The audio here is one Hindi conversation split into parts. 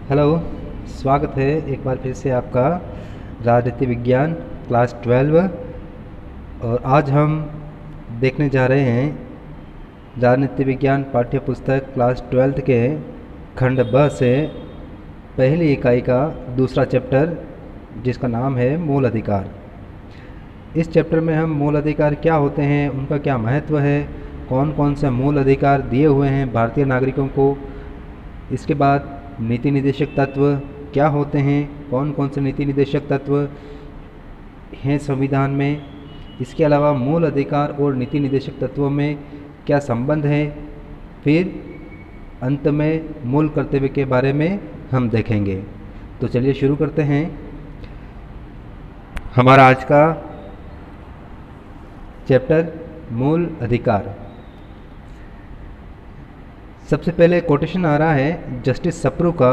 हेलो। स्वागत है एक बार फिर से आपका राजनीति विज्ञान क्लास 12। और आज हम देखने जा रहे हैं राजनीति विज्ञान पाठ्य पुस्तक क्लास 12 के खंड ब से पहली इकाई का दूसरा चैप्टर, जिसका नाम है मूल अधिकार। इस चैप्टर में हम मूल अधिकार क्या होते हैं, उनका क्या महत्व है, कौन कौन से मूल अधिकार दिए हुए हैं भारतीय नागरिकों को, इसके बाद नीति निदेशक तत्व क्या होते हैं, कौन कौन से नीति निदेशक तत्व हैं संविधान में, इसके अलावा मूल अधिकार और नीति निदेशक तत्वों में क्या संबंध है, फिर अंत में मूल कर्तव्य के बारे में हम देखेंगे। तो चलिए शुरू करते हैं हमारा आज का चैप्टर मूल अधिकार। सबसे पहले कोटेशन आ रहा है जस्टिस सप्रू का,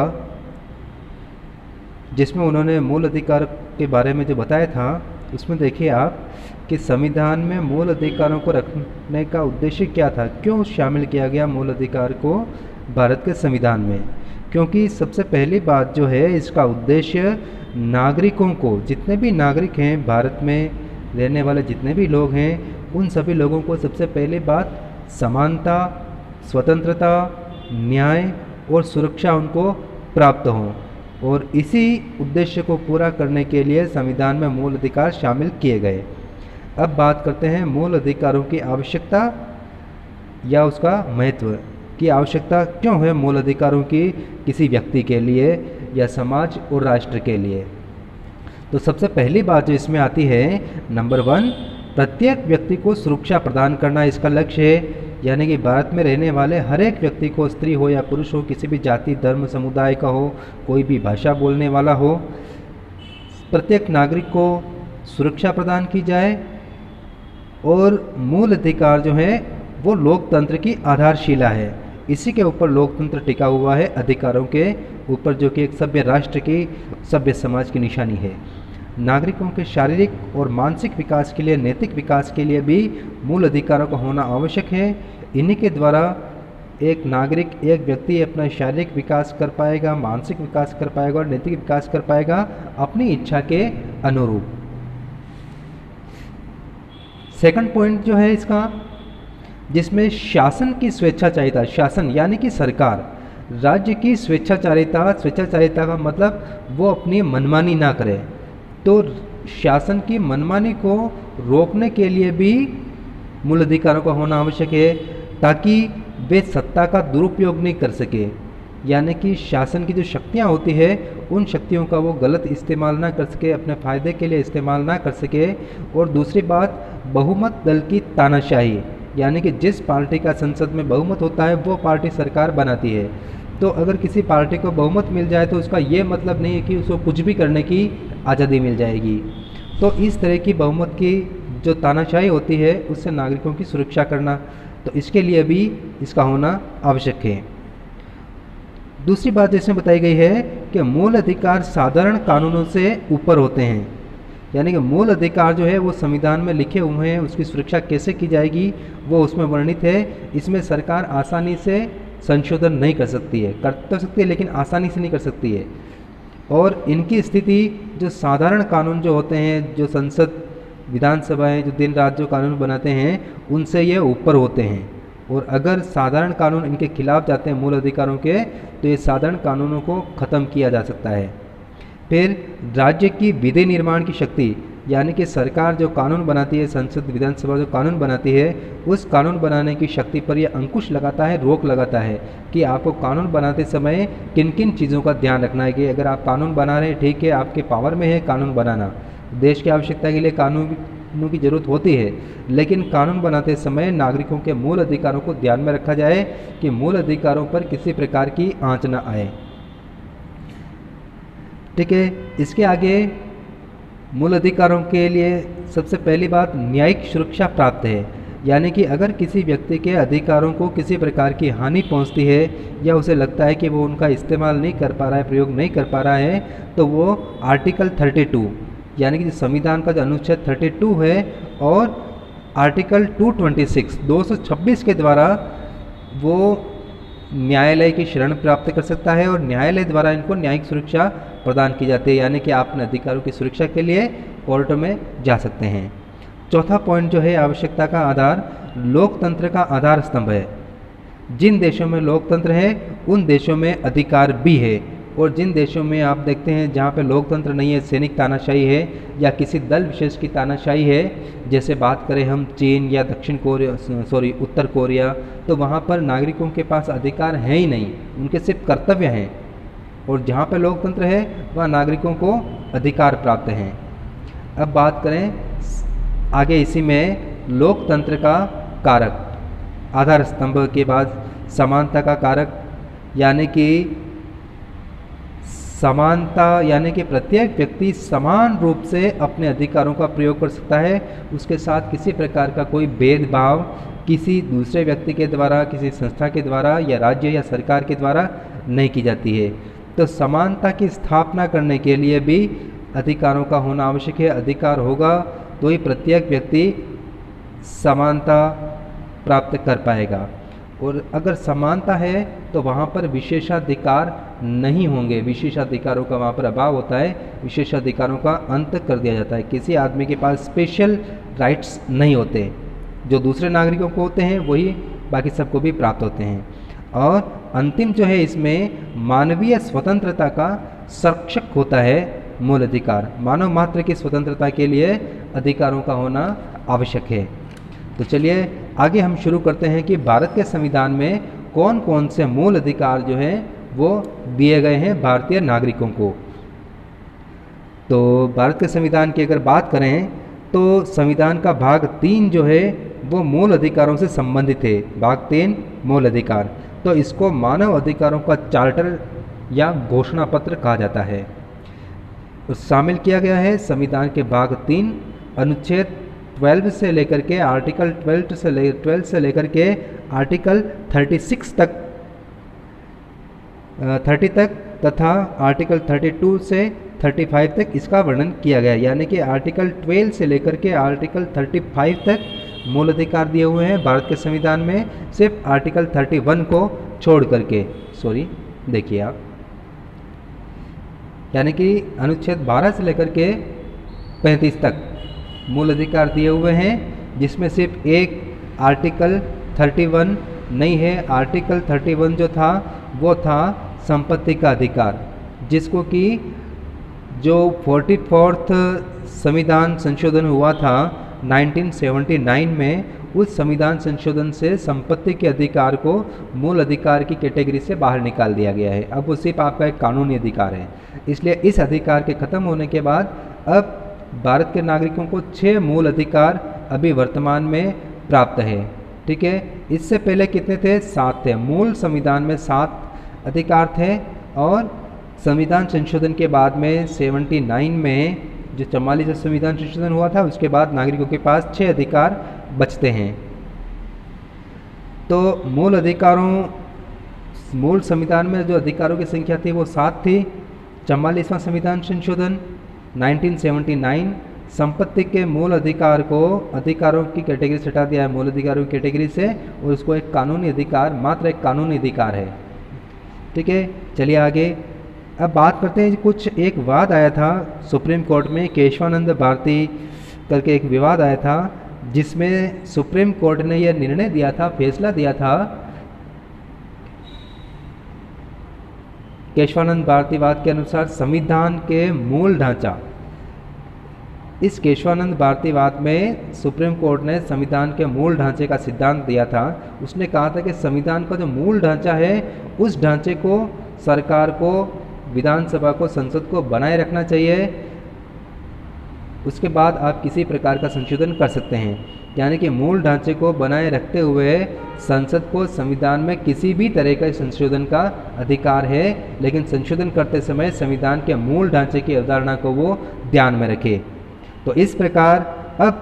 जिसमें उन्होंने मूल अधिकार के बारे में जो बताया था, उसमें देखिए आप कि संविधान में मूल अधिकारों को रखने का उद्देश्य क्या था, क्यों शामिल किया गया मूल अधिकार को भारत के संविधान में। क्योंकि सबसे पहली बात जो है, इसका उद्देश्य नागरिकों को, जितने भी नागरिक हैं भारत में रहने वाले जितने भी लोग हैं, उन सभी लोगों को सबसे पहली बात समानता, स्वतंत्रता, न्याय और सुरक्षा उनको प्राप्त हो। और इसी उद्देश्य को पूरा करने के लिए संविधान में मूल अधिकार शामिल किए गए। अब बात करते हैं मूल अधिकारों की आवश्यकता या उसका महत्व की आवश्यकता क्यों है मूल अधिकारों की किसी व्यक्ति के लिए या समाज और राष्ट्र के लिए। तो सबसे पहली बात जो इसमें आती है, नंबर 1, प्रत्येक व्यक्ति को सुरक्षा प्रदान करना इसका लक्ष्य है। यानी कि भारत में रहने वाले हर एक व्यक्ति को, स्त्री हो या पुरुष हो, किसी भी जाति धर्म समुदाय का हो, कोई भी भाषा बोलने वाला हो, प्रत्येक नागरिक को सुरक्षा प्रदान की जाए। और मूल अधिकार जो है वो लोकतंत्र की आधारशिला है। इसी के ऊपर लोकतंत्र टिका हुआ है, अधिकारों के ऊपर, जो कि एक सभ्य राष्ट्र की, सभ्य समाज की निशानी है। नागरिकों के शारीरिक और मानसिक विकास के लिए, नैतिक विकास के लिए भी मूल अधिकारों का होना आवश्यक है। इन्हीं के द्वारा एक नागरिक, एक व्यक्ति अपना शारीरिक विकास कर पाएगा, मानसिक विकास कर पाएगा और नैतिक विकास कर पाएगा अपनी इच्छा के अनुरूप। सेकंड पॉइंट जो है इसका, जिसमें शासन की स्वेच्छाचारिता, शासन यानी कि सरकार, राज्य की स्वेच्छाचारिता, स्वेच्छाचारिता का मतलब वो अपनी मनमानी ना करे। तो शासन की मनमानी को रोकने के लिए भी मूल अधिकारों का होना आवश्यक है, ताकि वे सत्ता का दुरुपयोग नहीं कर सके। यानी कि शासन की जो शक्तियाँ होती है, उन शक्तियों का वो गलत इस्तेमाल ना कर सके, अपने फ़ायदे के लिए इस्तेमाल ना कर सके। और दूसरी बात, बहुमत दल की तानाशाही, यानी कि जिस पार्टी का संसद में बहुमत होता है वो पार्टी सरकार बनाती है। तो अगर किसी पार्टी को बहुमत मिल जाए तो उसका ये मतलब नहीं है कि उसको कुछ भी करने की आज़ादी मिल जाएगी। तो इस तरह की बहुमत की जो तानाशाही होती है, उससे नागरिकों की सुरक्षा करना, तो इसके लिए भी इसका होना आवश्यक है। दूसरी बात इसमें बताई गई है कि मूल अधिकार साधारण कानूनों से ऊपर होते हैं। यानी कि मूल अधिकार जो है वो संविधान में लिखे हुए हैं, उसकी सुरक्षा कैसे की जाएगी वो उसमें वर्णित है। इसमें सरकार आसानी से संशोधन नहीं कर सकती है, कर तो सकती है लेकिन आसानी से नहीं कर सकती है। और इनकी स्थिति जो साधारण कानून जो होते हैं, जो संसद विधानसभाएं जो दिन रात जो कानून बनाते हैं, उनसे ये ऊपर होते हैं। और अगर साधारण कानून इनके खिलाफ जाते हैं मूल अधिकारों के, तो ये साधारण कानूनों को ख़त्म किया जा सकता है। फिर राज्य की विधि निर्माण की शक्ति, यानी कि सरकार जो कानून बनाती है, संसद विधानसभा जो कानून बनाती है, उस कानून बनाने की शक्ति पर यह अंकुश लगाता है, रोक लगाता है कि आपको कानून बनाते समय किन किन चीज़ों का ध्यान रखना है। कि अगर आप कानून बना रहे हैं, ठीक है, आपके पावर में है कानून बनाना, देश की आवश्यकता के लिए कानूनों की ज़रूरत होती है, लेकिन कानून बनाते समय नागरिकों के मूल अधिकारों को ध्यान में रखा जाए कि मूल अधिकारों पर किसी प्रकार की आँच न आए। ठीक है, इसके आगे मूल अधिकारों के लिए सबसे पहली बात, न्यायिक सुरक्षा प्राप्त है। यानी कि अगर किसी व्यक्ति के अधिकारों को किसी प्रकार की हानि पहुंचती है या उसे लगता है कि वो उनका इस्तेमाल नहीं कर पा रहा है, प्रयोग नहीं कर पा रहा है, तो वो आर्टिकल 32 यानी कि संविधान का जो अनुच्छेद 32 है और आर्टिकल 226 के द्वारा वो न्यायालय की शरण प्राप्त कर सकता है और न्यायालय द्वारा इनको न्यायिक सुरक्षा प्रदान की जाती है, यानी कि आप अपने अधिकारों की सुरक्षा के लिए कोर्ट में जा सकते हैं। चौथा पॉइंट जो है आवश्यकता का आधार, लोकतंत्र का आधार स्तंभ है। जिन देशों में लोकतंत्र है उन देशों में अधिकार भी है, और जिन देशों में आप देखते हैं जहाँ पे लोकतंत्र नहीं है, सैनिक तानाशाही है या किसी दल विशेष की तानाशाही है, जैसे बात करें हम चीन या दक्षिण कोरिया, उत्तर कोरिया, तो वहाँ पर नागरिकों के पास अधिकार है ही नहीं, उनके सिर्फ कर्तव्य हैं। और जहाँ पे लोकतंत्र है वहाँ नागरिकों को अधिकार प्राप्त हैं। अब बात करें आगे इसी में लोकतंत्र का कारक, आधार स्तंभ के बाद समानता का कारक, यानी कि समानता यानी कि प्रत्येक व्यक्ति समान रूप से अपने अधिकारों का प्रयोग कर सकता है, उसके साथ किसी प्रकार का कोई भेदभाव किसी दूसरे व्यक्ति के द्वारा, किसी संस्था के द्वारा या राज्य या सरकार के द्वारा नहीं की जाती है। तो समानता की स्थापना करने के लिए भी अधिकारों का होना आवश्यक है। अधिकार होगा तो ही प्रत्येक व्यक्ति समानता प्राप्त कर पाएगा, और अगर समानता है तो वहाँ पर विशेषाधिकार नहीं होंगे, विशेषाधिकारों का वहाँ पर अभाव होता है, विशेषाधिकारों का अंत कर दिया जाता है। किसी आदमी के पास स्पेशल राइट्स नहीं होते, जो दूसरे नागरिकों को होते हैं वही बाकी सबको भी प्राप्त होते हैं। और अंतिम जो है इसमें मानवीय स्वतंत्रता का संरक्षक होता है मूल अधिकार। मानव मात्र की स्वतंत्रता के लिए अधिकारों का होना आवश्यक है। तो चलिए आगे हम शुरू करते हैं कि भारत के संविधान में कौन कौन से मूल अधिकार जो हैं वो दिए गए हैं भारतीय नागरिकों को। तो भारत के संविधान की अगर बात करें तो संविधान का भाग 3 जो है वो मूल अधिकारों से संबंधित है। भाग 3 मूल अधिकार, तो इसको मानव अधिकारों का चार्टर या घोषणा पत्र कहा जाता है। शामिल किया गया है संविधान के भाग 3 अनुच्छेद 12 से लेकर के आर्टिकल 12 से लेकर के आर्टिकल 36 तक 30 तक तथा आर्टिकल 32 से 35 तक इसका वर्णन किया गया है। यानी कि आर्टिकल 12 से लेकर के आर्टिकल 35 तक मूल अधिकार दिए हुए हैं भारत के संविधान में, सिर्फ आर्टिकल 31 को छोड़ करके, देखिए आप, यानी कि अनुच्छेद 12 से लेकर के 35 तक मूल अधिकार दिए हुए हैं, जिसमें सिर्फ एक आर्टिकल 31 नहीं है। आर्टिकल 31 जो था वो था संपत्ति का अधिकार, जिसको कि जो 44th संविधान संशोधन हुआ था 1979 में, उस संविधान संशोधन से संपत्ति के अधिकार को मूल अधिकार की कैटेगरी से बाहर निकाल दिया गया है। अब वो सिर्फ आपका एक कानूनी अधिकार है। इसलिए इस अधिकार के खत्म होने के बाद अब भारत के नागरिकों को 6 मूल अधिकार अभी वर्तमान में प्राप्त है। ठीक है, इससे पहले कितने थे? 7 थे। मूल संविधान में 7 अधिकार थे, और संविधान संशोधन के बाद में 79 में जो 44वां संविधान संशोधन हुआ था उसके बाद नागरिकों के पास 6 अधिकार बचते हैं। तो मूल संविधान में जो अधिकारों की संख्या थी वो 7 थी। 44वां संविधान संशोधन 1979 संपत्ति के मूल अधिकार को अधिकारों की कैटेगरी से हटा दिया है, मूल अधिकारों की कैटेगरी से, और उसको एक कानूनी अधिकार, मात्र एक कानूनी अधिकार है। ठीक है, चलिए आगे अब बात करते हैं। कुछ एक विवाद आया था सुप्रीम कोर्ट में, केशवानंद भारती करके एक विवाद आया था, जिसमें सुप्रीम कोर्ट ने यह निर्णय दिया था, फैसला दिया था, केशवानंद भारतीवाद के अनुसार संविधान के मूल ढांचा, इस केशवानंद भारतीवाद में सुप्रीम कोर्ट ने संविधान के मूल ढांचे का सिद्धांत दिया था। उसने कहा था कि संविधान का जो मूल ढांचा है उस ढांचे को सरकार को, विधानसभा को, संसद को बनाए रखना चाहिए, उसके बाद आप किसी प्रकार का संशोधन कर सकते हैं। यानी कि मूल ढांचे को बनाए रखते हुए संसद को संविधान में किसी भी तरह का संशोधन का अधिकार है, लेकिन संशोधन करते समय संविधान के मूल ढांचे की अवधारणा को वो ध्यान में रखे। तो इस प्रकार अब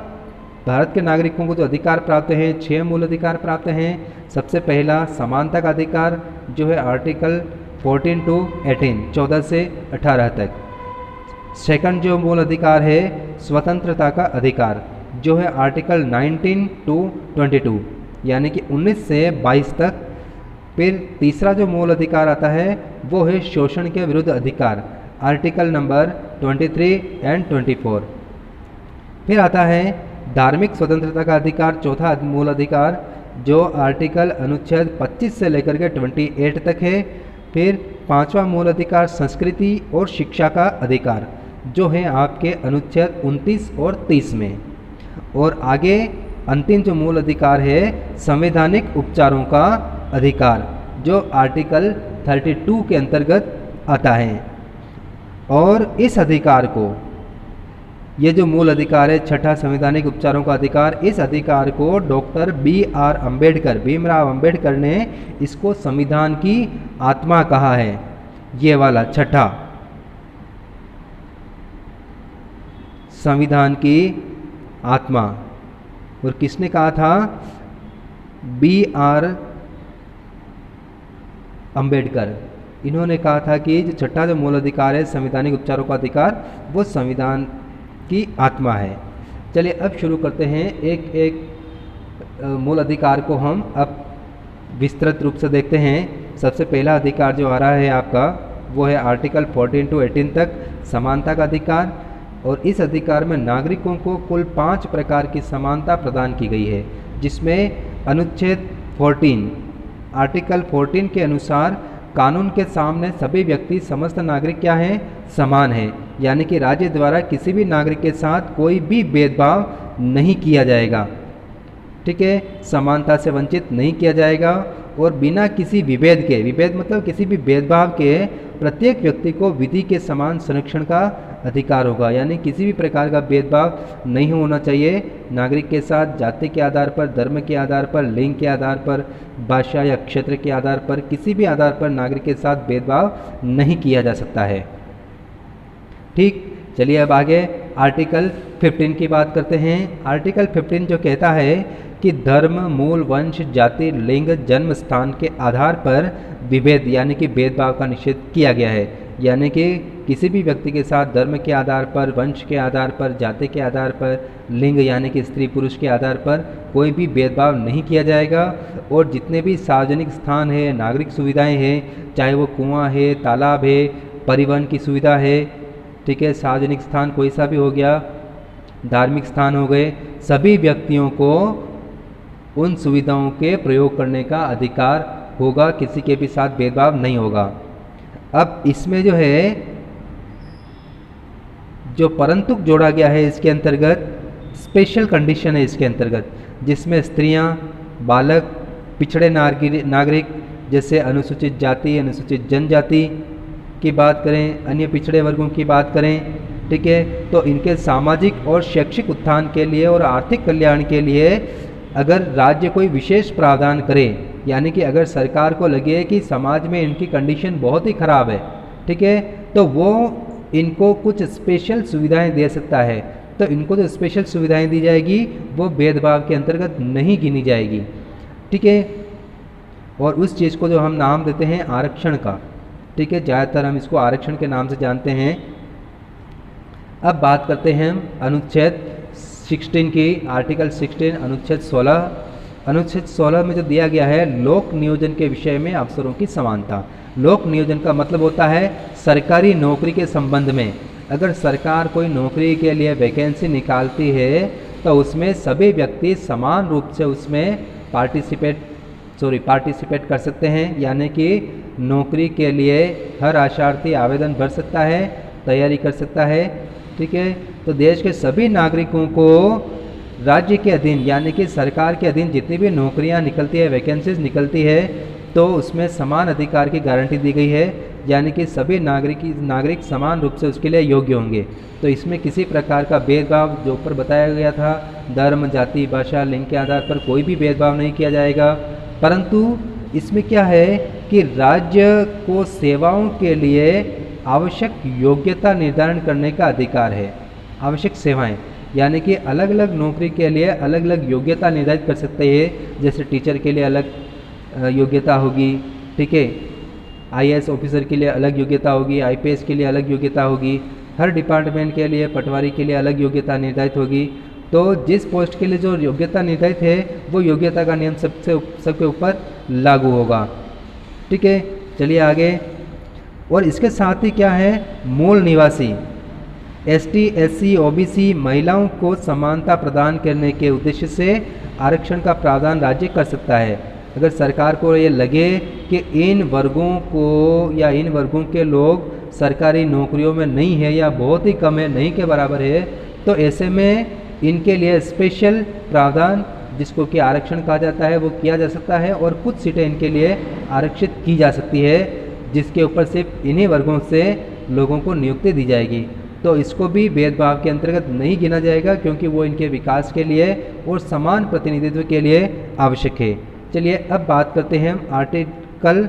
भारत के नागरिकों को जो अधिकार प्राप्त हैं, 6 मूल अधिकार प्राप्त हैं। सबसे पहला समानता का अधिकार जो है आर्टिकल 14 to 18, 14 से 18 तक। सेकंड जो मूल अधिकार है स्वतंत्रता का अधिकार, जो है आर्टिकल 19 to 22, यानी कि 19 से 22 तक फिर तीसरा जो मूल अधिकार आता है वो है शोषण के विरुद्ध अधिकार, आर्टिकल नंबर 23 एंड 24। फिर आता है धार्मिक स्वतंत्रता का अधिकार, चौथा मूल अधिकार, जो आर्टिकल अनुच्छेद 25 से लेकर के 28 तक है। फिर पांचवा मूल अधिकार संस्कृति और शिक्षा का अधिकार, जो है आपके अनुच्छेद 29 और 30 में। और आगे अंतिम जो मूल अधिकार है संवैधानिक उपचारों का अधिकार, जो आर्टिकल 32 के अंतर्गत आता है। और इस अधिकार को, ये जो मूल अधिकार है छठा संवैधानिक उपचारों का अधिकार, इस अधिकार को डॉक्टर BR अम्बेडकर, भीमराव अम्बेडकर ने इसको संविधान की आत्मा कहा है, ये वाला छठा, संविधान की आत्मा। और किसने कहा था? BR अम्बेडकर। इन्होंने कहा था कि जो छठा जो मूल अधिकार है संवैधानिक उपचारों का अधिकार, वो संविधान की आत्मा है। चलिए अब शुरू करते हैं, एक एक मूल अधिकार को हम अब विस्तृत रूप से देखते हैं। सबसे पहला अधिकार जो आ रहा है आपका वो है आर्टिकल 14 to 18 तक, समानता का अधिकार। और इस अधिकार में नागरिकों को कुल 5 प्रकार की समानता प्रदान की गई है, जिसमें अनुच्छेद 14 आर्टिकल 14 के अनुसार कानून के सामने सभी व्यक्ति समस्त नागरिक क्या हैं? समान हैं। यानी कि राज्य द्वारा किसी भी नागरिक के साथ कोई भी भेदभाव नहीं किया जाएगा, ठीक है, समानता से वंचित नहीं किया जाएगा। और बिना किसी विभेद के, विभेद मतलब किसी भी भेदभाव के, प्रत्येक व्यक्ति को विधि के समान संरक्षण का अधिकार होगा। यानी किसी भी प्रकार का भेदभाव नहीं होना चाहिए नागरिक के साथ, जाति के आधार पर, धर्म के आधार पर, लिंग के आधार पर, भाषा या क्षेत्र के आधार पर, किसी भी आधार पर नागरिक के साथ भेदभाव नहीं किया जा सकता है। ठीक, चलिए अब आगे आर्टिकल 15 की बात करते हैं। आर्टिकल 15 जो कहता है कि धर्म, मूल, वंश, जाति, लिंग, जन्म स्थान के आधार पर विभेद यानी कि भेदभाव का निषेध किया गया है। यानी कि किसी भी व्यक्ति के साथ धर्म के आधार पर, वंश के आधार पर, जाति के आधार पर, लिंग यानी कि स्त्री पुरुष के आधार पर कोई भी भेदभाव नहीं किया जाएगा। और जितने भी सार्वजनिक स्थान है, नागरिक सुविधाएं हैं, चाहे वो कुआं है, तालाब है, परिवहन की सुविधा है, ठीक है, सार्वजनिक स्थान कोई सा भी हो गया, धार्मिक स्थान हो गए, सभी व्यक्तियों को उन सुविधाओं के प्रयोग करने का अधिकार होगा, किसी के भी साथ भेदभाव नहीं होगा। अब इसमें जो है जो परंतु जोड़ा गया है इसके अंतर्गत स्पेशल कंडीशन है इसके अंतर्गत, जिसमें स्त्रियां, बालक, पिछड़े नागरिक जैसे अनुसूचित जाति, अनुसूचित जनजाति की बात करें, अन्य पिछड़े वर्गों की बात करें, ठीक है, तो इनके सामाजिक और शैक्षिक उत्थान के लिए और आर्थिक कल्याण के लिए अगर राज्य कोई विशेष प्रावधान करे, यानी कि अगर सरकार को लगे कि समाज में इनकी कंडीशन बहुत ही ख़राब है, ठीक है, तो वो इनको कुछ स्पेशल सुविधाएं दे सकता है। तो इनको जो स्पेशल सुविधाएं दी जाएगी वो भेदभाव के अंतर्गत नहीं गिनी जाएगी, ठीक है। और उस चीज़ को जो हम नाम देते हैं आरक्षण का, ठीक है, ज़्यादातर हम इसको आरक्षण के नाम से जानते हैं। अब बात करते हैं अनुच्छेद 16 की, आर्टिकल 16 अनुच्छेद 16। अनुच्छेद 16 में जो दिया गया है लोक नियोजन के विषय में अवसरों की समानता। लोक नियोजन का मतलब होता है सरकारी नौकरी के संबंध में अगर सरकार कोई नौकरी के लिए वैकेंसी निकालती है तो उसमें सभी व्यक्ति समान रूप से उसमें पार्टिसिपेट कर सकते हैं। यानी कि नौकरी के लिए हर आशार्थी आवेदन भर सकता है, तैयारी कर सकता है, ठीक है। तो देश के सभी नागरिकों को राज्य के अधीन यानी कि सरकार के अधीन जितनी भी नौकरियां निकलती है, वैकेंसीज निकलती है, तो उसमें समान अधिकार की गारंटी दी गई है। यानी कि सभी नागरिक समान रूप से उसके लिए योग्य होंगे। तो इसमें किसी प्रकार का भेदभाव जो ऊपर बताया गया था धर्म, जाति, भाषा, लिंग के आधार पर कोई भी भेदभाव नहीं किया जाएगा। परंतु इसमें क्या है कि राज्य को सेवाओं के लिए आवश्यक योग्यता निर्धारण करने का अधिकार है। आवश्यक सेवाएं यानी कि अलग अलग नौकरी के लिए अलग अलग योग्यता निर्धारित कर सकते हैं। जैसे टीचर के लिए अलग योग्यता होगी, ठीक है, आईएएस ऑफिसर के लिए अलग योग्यता होगी, आईपीएस के लिए अलग योग्यता होगी, हर डिपार्टमेंट के लिए, पटवारी के लिए अलग योग्यता निर्धारित होगी। तो जिस पोस्ट के लिए जो योग्यता निर्धारित है वो योग्यता का नियम सबके ऊपर लागू होगा। ठीक है, चलिए आगे। और इसके साथ ही क्या है, मूल निवासी एसटी, एससी, ओबीसी महिलाओं को समानता प्रदान करने के उद्देश्य से आरक्षण का प्रावधान राज्य कर सकता है। अगर सरकार को ये लगे कि इन वर्गों को या इन वर्गों के लोग सरकारी नौकरियों में नहीं है या बहुत ही कम है, नहीं के बराबर है, तो ऐसे में इनके लिए स्पेशल प्रावधान जिसको कि आरक्षण कहा जाता है वो किया जा सकता है और कुछ सीटें इनके लिए आरक्षित की जा सकती है जिसके ऊपर सिर्फ इन्हीं वर्गों से लोगों को नियुक्ति दी जाएगी। तो इसको भी भेदभाव के अंतर्गत नहीं गिना जाएगा क्योंकि वो इनके विकास के लिए और समान प्रतिनिधित्व के लिए आवश्यक है। चलिए अब बात करते हैं हम आर्टिकल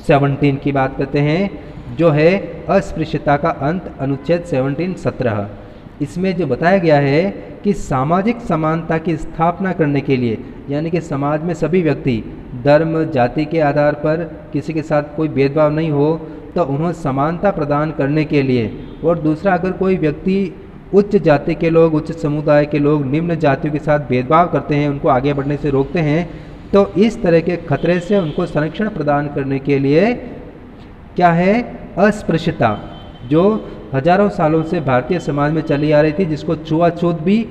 17 की बात करते हैं, जो है अस्पृश्यता का अंत, अनुच्छेद 17(17). इसमें जो बताया गया है कि सामाजिक समानता की स्थापना करने के लिए, यानी कि समाज में सभी व्यक्ति धर्म जाति के आधार पर किसी के साथ कोई भेदभाव नहीं हो, तो उन्हें समानता प्रदान करने के लिए, और दूसरा अगर कोई व्यक्ति उच्च जाति के लोग, उच्च समुदाय के लोग निम्न जातियों के साथ भेदभाव करते हैं, उनको आगे बढ़ने से रोकते हैं, तो इस तरह के खतरे से उनको संरक्षण प्रदान करने के लिए क्या है, अस्पृश्यता जो हजारों सालों से भारतीय समाज में चली आ रही थी, जिसको छुआछूत भी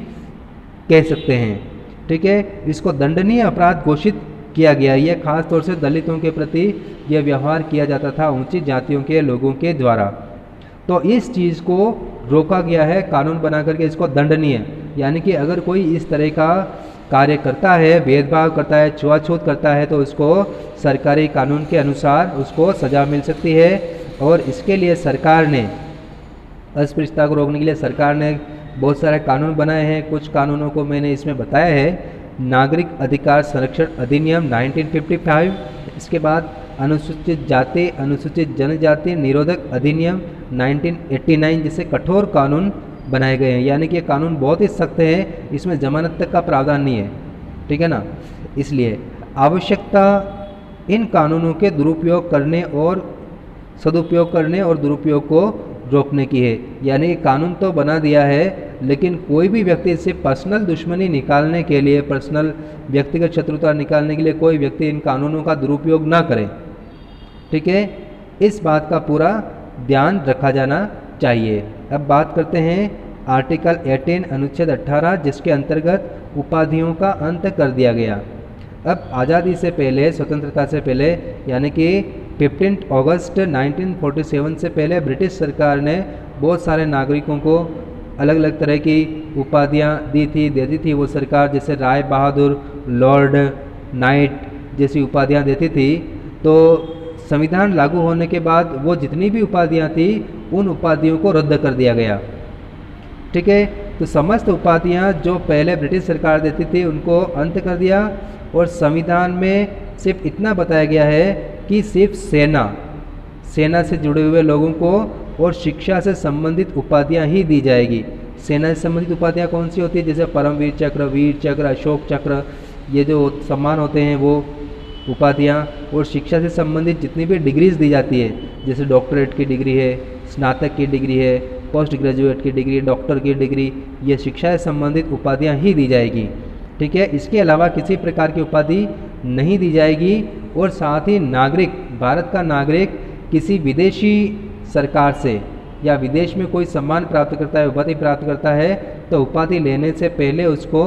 कह सकते हैं, ठीक है, इसको दंडनीय अपराध घोषित किया गया। यह खास तौर से दलितों के प्रति यह व्यवहार किया जाता था ऊंची जातियों के लोगों के द्वारा। तो इस चीज़ को रोका गया है, कानून बना करके इसको दंडनीय, यानी कि अगर कोई इस तरह का कार्य करता है, भेदभाव करता है, छुआछूत करता है, तो उसको सरकारी कानून के अनुसार उसको सज़ा मिल सकती है। और इसके लिए सरकार ने, अस्पृश्यता को रोकने के लिए सरकार ने बहुत सारे कानून बनाए हैं। कुछ कानूनों को मैंने इसमें बताया है। नागरिक अधिकार संरक्षण अधिनियम 1955, इसके बाद अनुसूचित जाति अनुसूचित जनजाति निरोधक अधिनियम 1989 जैसे कठोर कानून बनाए गए हैं, यानी कि ये कानून बहुत ही सख्त है, इसमें जमानत तक का प्रावधान नहीं है, ठीक है ना। इसलिए आवश्यकता इन कानूनों के दुरुपयोग करने और सदुपयोग करने और दुरुपयोग को रोकने की है। यानी कानून तो बना दिया है, लेकिन कोई भी व्यक्ति से पर्सनल दुश्मनी निकालने के लिए, पर्सनल व्यक्तिगत शत्रुता निकालने के लिए कोई व्यक्ति इन कानूनों का दुरुपयोग ना करे, ठीक है, इस बात का पूरा ध्यान रखा जाना चाहिए। अब बात करते हैं आर्टिकल 18 अनुच्छेद 18, जिसके अंतर्गत उपाधियों का अंत कर दिया गया। अब आज़ादी से पहले, स्वतंत्रता से पहले, यानी कि 15 अगस्त 1947 से पहले ब्रिटिश सरकार ने बहुत सारे नागरिकों को अलग अलग तरह की उपाधियां देती थी वो सरकार, जैसे राय बहादुर, लॉर्ड, नाइट जैसी उपाधियां देती थी। तो संविधान लागू होने के बाद वो जितनी भी उपाधियां थी उन उपाधियों को रद्द कर दिया गया, ठीक है। तो समस्त उपाधियां जो पहले ब्रिटिश सरकार देती थी उनको अंत कर दिया, और संविधान में सिर्फ इतना बताया गया है कि सिर्फ सेना से जुड़े हुए लोगों को और शिक्षा से संबंधित उपाधियां ही दी जाएगी। सेना से संबंधित उपाधियां कौन सी होती है, जैसे परमवीर चक्र, वीर चक्र, अशोक चक्र, ये जो सम्मान होते हैं वो उपाधियां। और शिक्षा से संबंधित जितनी भी डिग्रीज दी जाती है, जैसे डॉक्टरेट की डिग्री है, स्नातक की डिग्री है, पोस्ट ग्रेजुएट की डिग्री, डॉक्टर की डिग्री, ये शिक्षा से संबंधित उपाधियां ही दी जाएगी, ठीक है। इसके अलावा किसी प्रकार की उपाधि नहीं दी जाएगी। और साथ ही नागरिक, भारत का नागरिक किसी विदेशी सरकार से या विदेश में कोई सम्मान प्राप्त करता है, उपाधि प्राप्त करता है, तो उपाधि लेने से पहले उसको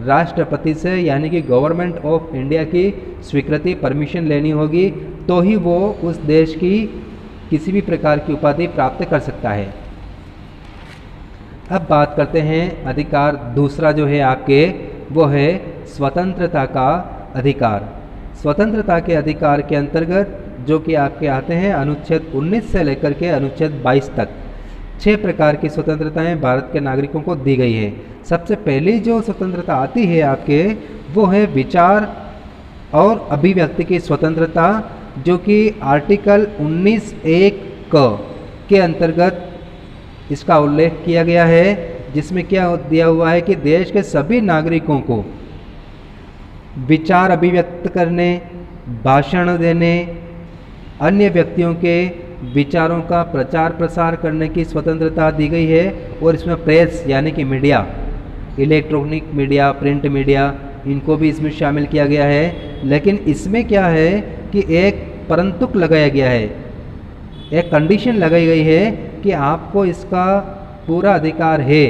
राष्ट्रपति से, यानी कि गवर्नमेंट ऑफ इंडिया की स्वीकृति, परमिशन लेनी होगी, तो ही वो उस देश की किसी भी प्रकार की उपाधि प्राप्त कर सकता है। अब बात करते हैं अधिकार दूसरा जो है आपके, वो है स्वतंत्रता का अधिकार। स्वतंत्रता के अधिकार के अंतर्गत जो कि आपके आते हैं अनुच्छेद 19 से लेकर के अनुच्छेद 22 तक 6 प्रकार की स्वतंत्रताएं भारत के नागरिकों को दी गई है। सबसे पहली जो स्वतंत्रता आती है आपके, वो है विचार और अभिव्यक्ति की स्वतंत्रता, जो कि आर्टिकल 19(1) के अंतर्गत इसका उल्लेख किया गया है, जिसमें क्या दिया हुआ है कि देश के सभी नागरिकों को विचार अभिव्यक्त करने, भाषण देने, अन्य व्यक्तियों के विचारों का प्रचार प्रसार करने की स्वतंत्रता दी गई है। और इसमें प्रेस यानी कि media, electronic media, print media, इनको भी इसमें शामिल किया गया है। लेकिन इसमें क्या है कि एक परंतुक लगाया गया है, एक कंडीशन लगाई गई है कि आपको इसका पूरा अधिकार है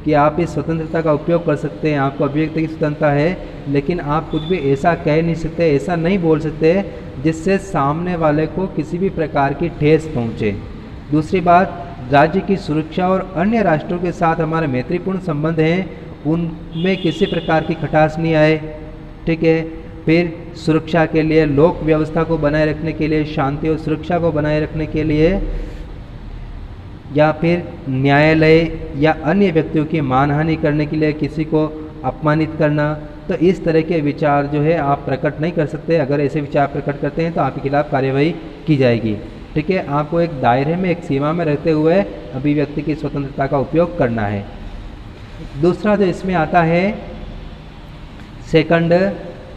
कि आप इस स्वतंत्रता का उपयोग कर सकते हैं, आपको अभिव्यक्ति की स्वतंत्रता है, लेकिन आप कुछ भी ऐसा कह नहीं सकते, ऐसा नहीं बोल सकते जिससे सामने वाले को किसी भी प्रकार की ठेस पहुंचे। दूसरी बात, राज्य की सुरक्षा और अन्य राष्ट्रों के साथ हमारे मैत्रीपूर्ण संबंध हैं, उनमें किसी प्रकार की खटास नहीं आए। ठीक है। फिर सुरक्षा के लिए, लोक व्यवस्था को बनाए रखने के लिए, शांति और सुरक्षा को बनाए रखने के लिए, या फिर न्यायालय या अन्य व्यक्तियों की मानहानि करने के लिए, किसी को अपमानित करना, तो इस तरह के विचार जो है आप प्रकट नहीं कर सकते। अगर ऐसे विचार प्रकट करते हैं तो आपके खिलाफ कार्यवाही की जाएगी। ठीक है। आपको एक दायरे में, एक सीमा में रहते हुए अभिव्यक्ति की स्वतंत्रता का उपयोग करना है। दूसरा जो इसमें आता है सेकंड,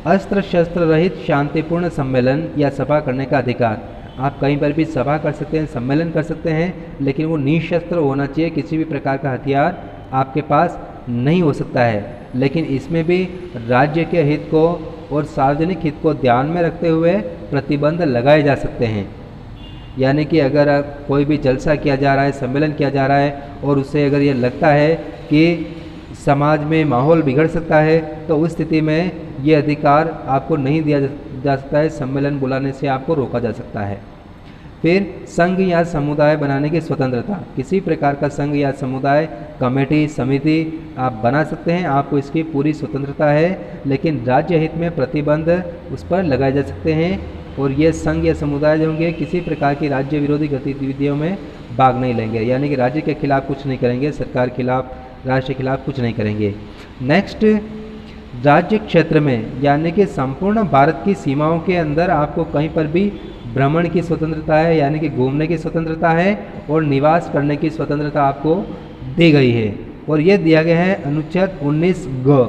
अस्त्र शस्त्र रहित शांतिपूर्ण सम्मेलन या सभा करने का अधिकार। आप कहीं पर भी सभा कर सकते हैं, सम्मेलन कर सकते हैं, लेकिन वो निशस्त्र होना चाहिए, किसी भी प्रकार का हथियार आपके पास नहीं हो सकता है। लेकिन इसमें भी राज्य के हित को और सार्वजनिक हित को ध्यान में रखते हुए प्रतिबंध लगाए जा सकते हैं। यानी कि अगर कोई भी जलसा किया जा रहा है, सम्मेलन किया जा रहा है और उससे अगर ये लगता है कि समाज में माहौल बिगड़ सकता है, तो उस स्थिति में ये अधिकार आपको नहीं दिया जा सकता है, सम्मेलन बुलाने से आपको रोका जा सकता है। फिर संघ या समुदाय बनाने की स्वतंत्रता। किसी प्रकार का संघ या समुदाय, कमेटी, समिति आप बना सकते हैं, आपको इसकी पूरी स्वतंत्रता है, लेकिन राज्य हित में प्रतिबंध उस पर लगाए जा सकते हैं। और ये संघ या समुदाय जो होंगे किसी प्रकार की राज्य विरोधी गतिविधियों में भाग नहीं लेंगे, यानी कि राज्य के खिलाफ कुछ नहीं करेंगे, सरकार के खिलाफ, राष्ट्र के खिलाफ कुछ नहीं करेंगे। नेक्स्ट, राज्य क्षेत्र में यानी कि संपूर्ण भारत की सीमाओं के अंदर आपको कहीं पर भी भ्रमण की स्वतंत्रता है, यानी कि घूमने की स्वतंत्रता है, और निवास करने की स्वतंत्रता आपको दी गई है। और ये दिया गया है अनुच्छेद 19 ग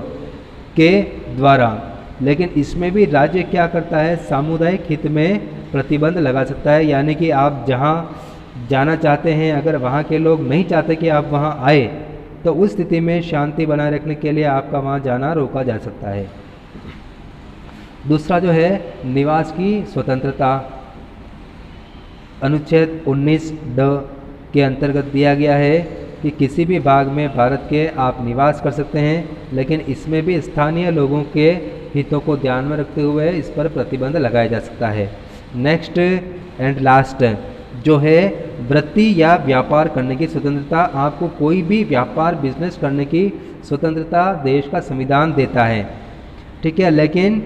के द्वारा। लेकिन इसमें भी राज्य क्या करता है, सामुदायिक हित में प्रतिबंध लगा सकता है, यानी कि आप जहाँ जाना चाहते हैं, अगर वहाँ के लोग नहीं चाहते कि आप वहाँ आए, तो उस स्थिति में शांति बनाए रखने के लिए आपका वहाँ जाना रोका जा सकता है। दूसरा जो है निवास की स्वतंत्रता, अनुच्छेद 19 ड के अंतर्गत दिया गया है कि किसी भी भाग में भारत के आप निवास कर सकते हैं, लेकिन इसमें भी स्थानीय लोगों के हितों को ध्यान में रखते हुए इस पर प्रतिबंध लगाया जा सकता है। नेक्स्ट एंड लास्ट जो है वृत्ति या व्यापार करने की स्वतंत्रता। आपको कोई भी व्यापार, बिजनेस करने की स्वतंत्रता देश का संविधान देता है। ठीक है। लेकिन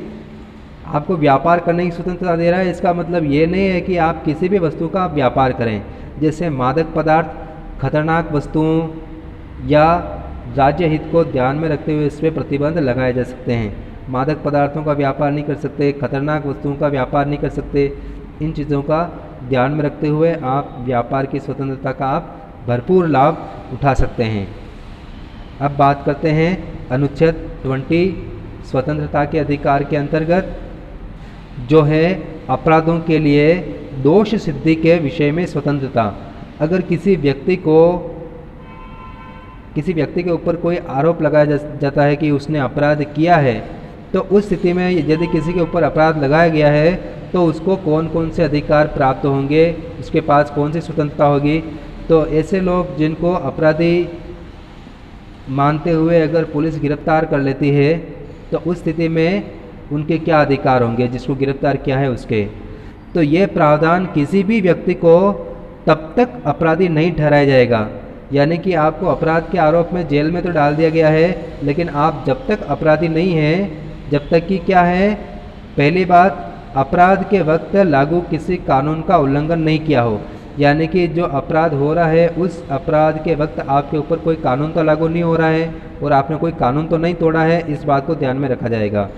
आपको व्यापार करने की स्वतंत्रता दे रहा है, इसका मतलब ये नहीं है कि आप किसी भी वस्तु का व्यापार करें। जैसे मादक पदार्थ, खतरनाक वस्तुओं या राज्य हित को ध्यान में रखते हुए इस पर प्रतिबंध लगाए जा सकते हैं। मादक पदार्थों का व्यापार नहीं कर सकते, खतरनाक वस्तुओं का व्यापार नहीं कर सकते। इन चीज़ों का ध्यान में रखते हुए आप व्यापार की स्वतंत्रता का आप भरपूर लाभ उठा सकते हैं। अब बात करते हैं अनुच्छेद 20 स्वतंत्रता के अधिकार के अंतर्गत जो है अपराधों के लिए दोष सिद्धि के विषय में स्वतंत्रता। अगर किसी व्यक्ति के ऊपर कोई आरोप लगाया जाता है कि उसने अपराध किया है, तो उस स्थिति में यदि किसी के ऊपर अपराध लगाया गया है तो उसको कौन कौन से अधिकार प्राप्त होंगे, उसके पास कौन सी स्वतंत्रता होगी। तो ऐसे लोग जिनको अपराधी मानते हुए अगर पुलिस गिरफ्तार कर लेती है, तो उस स्थिति में उनके क्या अधिकार होंगे, जिसको गिरफ्तार किया है उसके। तो ये प्रावधान किसी भी व्यक्ति को तब तक अपराधी नहीं ठहराया जाएगा, यानी कि आपको अपराध के आरोप में जेल में तो डाल दिया गया है, लेकिन आप जब तक अपराधी नहीं हैं, जब तक कि क्या है, पहली बात अपराध के वक्त लागू किसी कानून का उल्लंघन नहीं किया हो, यानी कि जो अपराध हो रहा है उस अपराध के वक्त आपके ऊपर कोई कानून तो लागू नहीं हो रहा है और आपने कोई कानून तो नहीं तोड़ा है, इस बात को ध्यान में रखा जाएगा।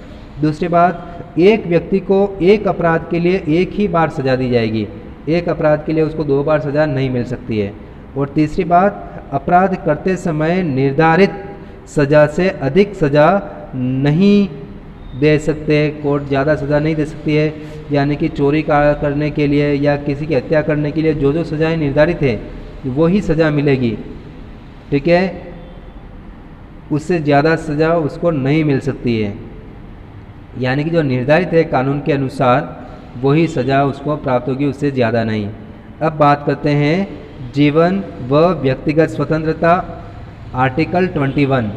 दूसरी बात, एक व्यक्ति को एक अपराध के लिए एक ही बार सज़ा दी जाएगी, एक अपराध के लिए उसको 2 बार सज़ा नहीं मिल सकती है। और तीसरी बात, अपराध करते समय निर्धारित सज़ा से अधिक सज़ा नहीं दे सकते, कोर्ट ज़्यादा सज़ा नहीं दे सकती है, यानी कि चोरी करने के लिए या किसी की हत्या करने के लिए जो जो सज़ाएँ निर्धारित है वही सज़ा मिलेगी। ठीक है, उससे ज़्यादा सज़ा उसको नहीं मिल सकती है, यानी कि जो निर्धारित है कानून के अनुसार वही सज़ा उसको प्राप्त होगी, उससे ज़्यादा नहीं। अब बात करते हैं जीवन व व्यक्तिगत स्वतंत्रता, आर्टिकल 21।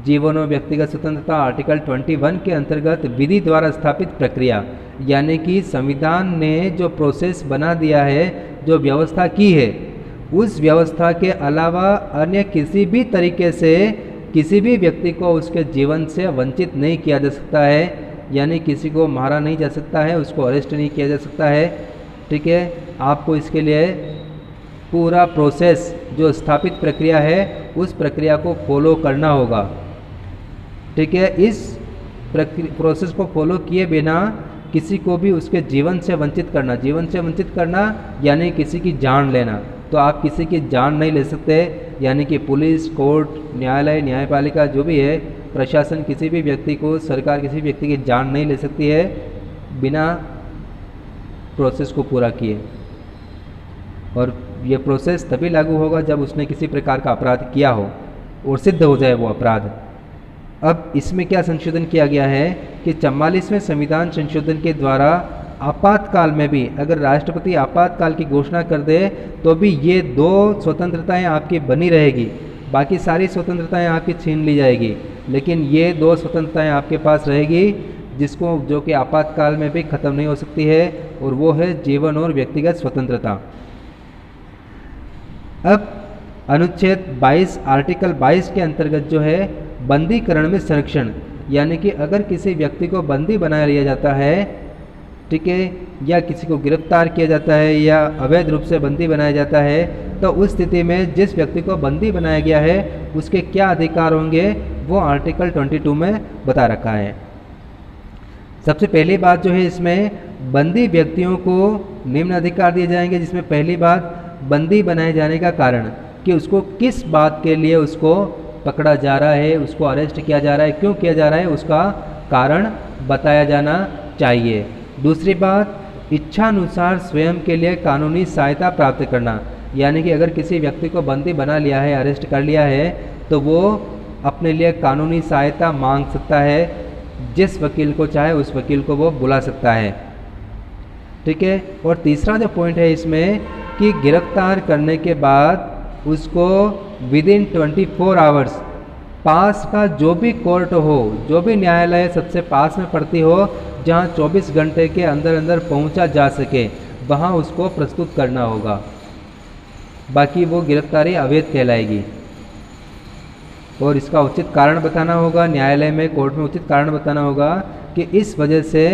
जीवन और व्यक्तिगत स्वतंत्रता आर्टिकल 21 के अंतर्गत विधि द्वारा स्थापित प्रक्रिया, यानी कि संविधान ने जो प्रोसेस बना दिया है, जो व्यवस्था की है, उस व्यवस्था के अलावा अन्य किसी भी तरीके से किसी भी व्यक्ति को उसके जीवन से वंचित नहीं किया जा सकता है, यानी किसी को मारा नहीं जा सकता है, उसको अरेस्ट नहीं किया जा सकता है। ठीक है, आपको इसके लिए पूरा प्रोसेस जो स्थापित प्रक्रिया है उस प्रक्रिया को फॉलो करना होगा। ठीक है, इस प्रोसेस को फॉलो किए बिना किसी को भी उसके जीवन से वंचित करना, जीवन से वंचित करना यानी किसी की जान लेना, तो आप किसी की जान नहीं ले सकते, यानी कि पुलिस, कोर्ट, न्यायालय, न्यायपालिका जो भी है, प्रशासन किसी भी व्यक्ति को, सरकार किसी भी व्यक्ति की जान नहीं ले सकती है बिना प्रोसेस को पूरा किए। और ये प्रोसेस तभी लागू होगा जब उसने किसी प्रकार का अपराध किया हो और सिद्ध हो जाए वो अपराध। अब इसमें क्या संशोधन किया गया है कि 44वें संविधान संशोधन के द्वारा आपातकाल में भी अगर राष्ट्रपति आपातकाल की घोषणा कर दे तो भी ये 2 स्वतंत्रताएं आपकी बनी रहेगी, बाकी सारी स्वतंत्रताएं आपकी छीन ली जाएगी, लेकिन ये 2 स्वतंत्रताएं आपके पास रहेगी जिसको जो कि आपातकाल में भी ख़त्म नहीं हो सकती है, और वो है जीवन और व्यक्तिगत स्वतंत्रता। अब अनुच्छेद 22 आर्टिकल 22 के अंतर्गत जो है बंदीकरण में संरक्षण, यानी कि अगर किसी व्यक्ति को बंदी बनाया लिया जाता है, ठीक है, या किसी को गिरफ्तार किया जाता है या अवैध रूप से बंदी बनाया जाता है, तो उस स्थिति में जिस व्यक्ति को बंदी बनाया गया है उसके क्या अधिकार होंगे वो आर्टिकल 22 में बता रखा है। सबसे पहली बात जो है इसमें बंदी व्यक्तियों को निम्न अधिकार दिए जाएंगे, जिसमें पहली बात बंदी बनाए जाने का कारण, कि उसको किस बात के लिए उसको पकड़ा जा रहा है, उसको अरेस्ट किया जा रहा है, क्यों किया जा रहा है, उसका कारण बताया जाना चाहिए। दूसरी बात, इच्छानुसार स्वयं के लिए कानूनी सहायता प्राप्त करना, यानी कि अगर किसी व्यक्ति को बंदी बना लिया है, अरेस्ट कर लिया है, तो वो अपने लिए कानूनी सहायता मांग सकता है, जिस वकील को चाहे उस वकील को वो बुला सकता है। ठीक है, और तीसरा जो पॉइंट है इसमें कि गिरफ्तार करने के बाद उसको विदिन 24 आवर्स पास का जो भी कोर्ट हो, जो भी न्यायालय सबसे पास में पड़ती हो, जहां 24 घंटे के अंदर अंदर पहुंचा जा सके, वहां उसको प्रस्तुत करना होगा, बाकी वो गिरफ्तारी अवैध कहलाएगी। और इसका उचित कारण बताना होगा, न्यायालय में, कोर्ट में उचित कारण बताना होगा कि इस वजह से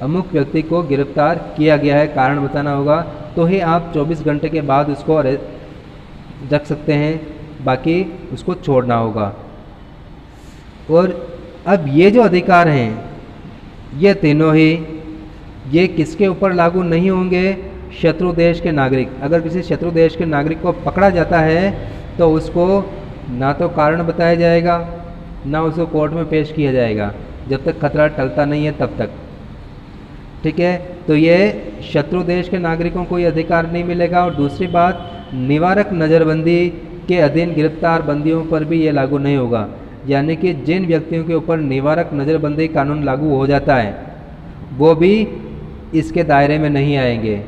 अमुक व्यक्ति को गिरफ्तार किया गया है, कारण बताना होगा, तो ही आप 24 घंटे के बाद उसको रख सकते हैं, बाकी उसको छोड़ना होगा। और अब ये जो अधिकार हैं ये तीनों ही, ये किसके ऊपर लागू नहीं होंगे? शत्रु देश के नागरिक। अगर किसी शत्रु देश के नागरिक को पकड़ा जाता है तो उसको ना तो कारण बताया जाएगा, ना उसको कोर्ट में पेश किया जाएगा, जब तक खतरा टलता नहीं है तब तक। ठीक है, तो ये शत्रु देश के नागरिकों को ये अधिकार नहीं मिलेगा। और दूसरी बात, निवारक नज़रबंदी के अधीन गिरफ्तार बंदियों पर भी ये लागू नहीं होगा, यानी कि जिन व्यक्तियों के ऊपर निवारक नज़रबंदी कानून लागू हो जाता है वो भी इसके दायरे में नहीं आएंगे।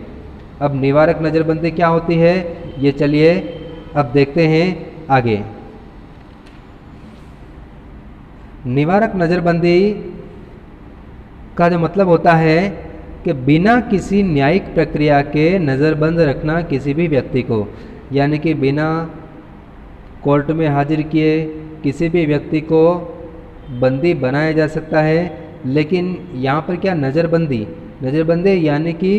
अब निवारक नज़रबंदी क्या होती है ये चलिए अब देखते हैं आगे। निवारक नज़रबंदी का जो मतलब होता है कि बिना किसी न्यायिक प्रक्रिया के नज़रबंद रखना किसी भी व्यक्ति को, यानी कि बिना कोर्ट में हाजिर किए किसी भी व्यक्ति को बंदी बनाया जा सकता है। लेकिन यहाँ पर क्या नज़रबंदी यानी कि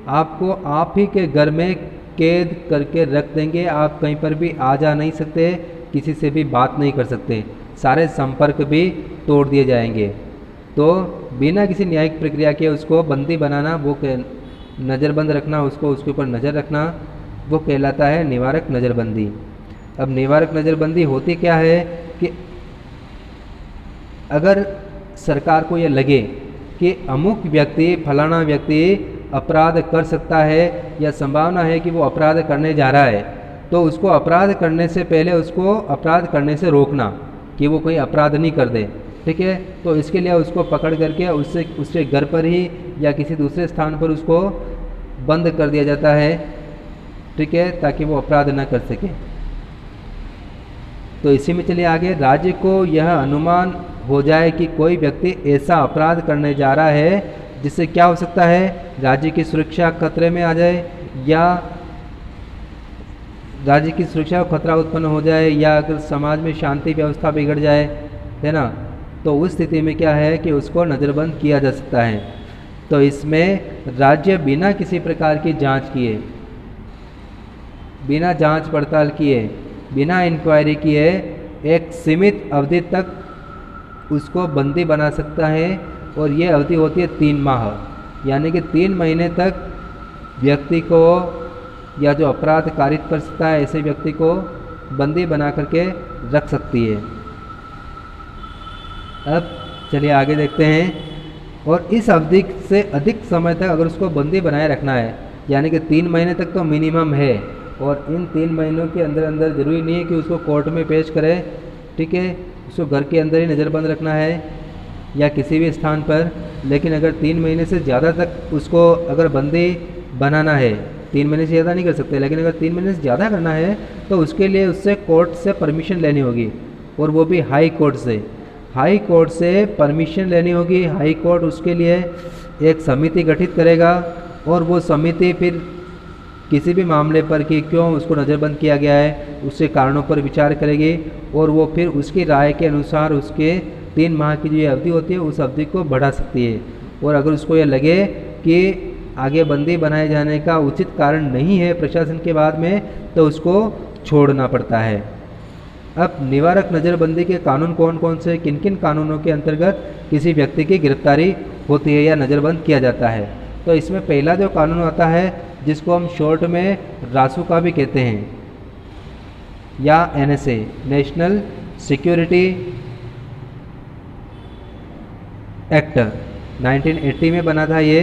आपको आप ही के घर में कैद करके रख देंगे, आप कहीं पर भी आ जा नहीं सकते, किसी से भी बात नहीं कर सकते, सारे संपर्क भी तोड़ दिए जाएंगे। तो बिना किसी न्यायिक प्रक्रिया के उसको बंदी बनाना, वो नज़रबंद रखना, उसको उसके ऊपर नज़र रखना, वो कहलाता है निवारक नज़रबंदी। अब निवारक नज़रबंदी होती क्या है कि अगर सरकार को ये लगे कि अमुक व्यक्ति, फलाना व्यक्ति अपराध कर सकता है या संभावना है कि वो अपराध करने जा रहा है, तो उसको अपराध करने से पहले उसको अपराध करने से रोकना कि वो कोई अपराध नहीं कर दे। ठीक है, तो इसके लिए उसको पकड़ करके उसके घर पर ही या किसी दूसरे स्थान पर उसको बंद कर दिया जाता है, ठीक है, ताकि वो अपराध न कर सके। तो इसी में चलिए आगे, राज्य को यह अनुमान हो जाए कि कोई व्यक्ति ऐसा अपराध करने जा रहा है जिससे क्या हो सकता है, राज्य की सुरक्षा खतरे में आ जाए, या राज्य की सुरक्षा को खतरा उत्पन्न हो जाए, या अगर समाज में शांति व्यवस्था बिगड़ जाए, है ना, तो उस स्थिति में क्या है कि उसको नज़रबंद किया जा सकता है। तो इसमें राज्य बिना किसी प्रकार की जांच किए, बिना जांच पड़ताल किए, बिना इंक्वायरी किए एक सीमित अवधि तक उसको बंदी बना सकता है, और ये अवधि होती है 3 माह, यानी कि 3 महीने तक व्यक्ति को या जो अपराध कारित कर सकता है ऐसे व्यक्ति को बंदी बना करके रख सकती है। अब चलिए आगे देखते हैं। और इस अवधि से अधिक समय तक अगर उसको बंदी बनाए रखना है, यानी कि 3 महीने तक तो मिनिमम है, और इन 3 महीनों के अंदर अंदर ज़रूरी नहीं है कि उसको कोर्ट में पेश करें, ठीक है, उसको घर के अंदर ही नज़रबंद रखना है या किसी भी स्थान पर। लेकिन अगर 3 महीने से ज़्यादा तक उसको अगर बंदी बनाना है, 3 महीने से ज़्यादा नहीं कर सकते, लेकिन अगर 3 महीने से ज़्यादा करना है तो उसके लिए उससे कोर्ट से परमिशन लेनी होगी, और वो भी हाई कोर्ट से। हाई कोर्ट से परमिशन लेनी होगी। हाई कोर्ट उसके लिए एक समिति गठित करेगा, और वो समिति फिर किसी भी मामले पर कि क्यों उसको नज़रबंद किया गया है उसके कारणों पर विचार करेगी, और वो फिर उसकी राय के अनुसार उसके 3 माह की जो ये अवधि होती है उस अवधि को बढ़ा सकती है। और अगर उसको ये लगे कि आगे बंदी बनाए जाने का उचित कारण नहीं है प्रशासन के बाद में, तो उसको छोड़ना पड़ता है। अब निवारक नज़रबंदी के कानून कौन कौन से, किन किन कानूनों के अंतर्गत किसी व्यक्ति की गिरफ्तारी होती है या नज़रबंद किया जाता है। तो इसमें पहला जो कानून आता है जिसको हम शॉर्ट में रासुका भी कहते हैं, या NSA, नेशनल सिक्योरिटी एक्ट 1980 में बना था ये।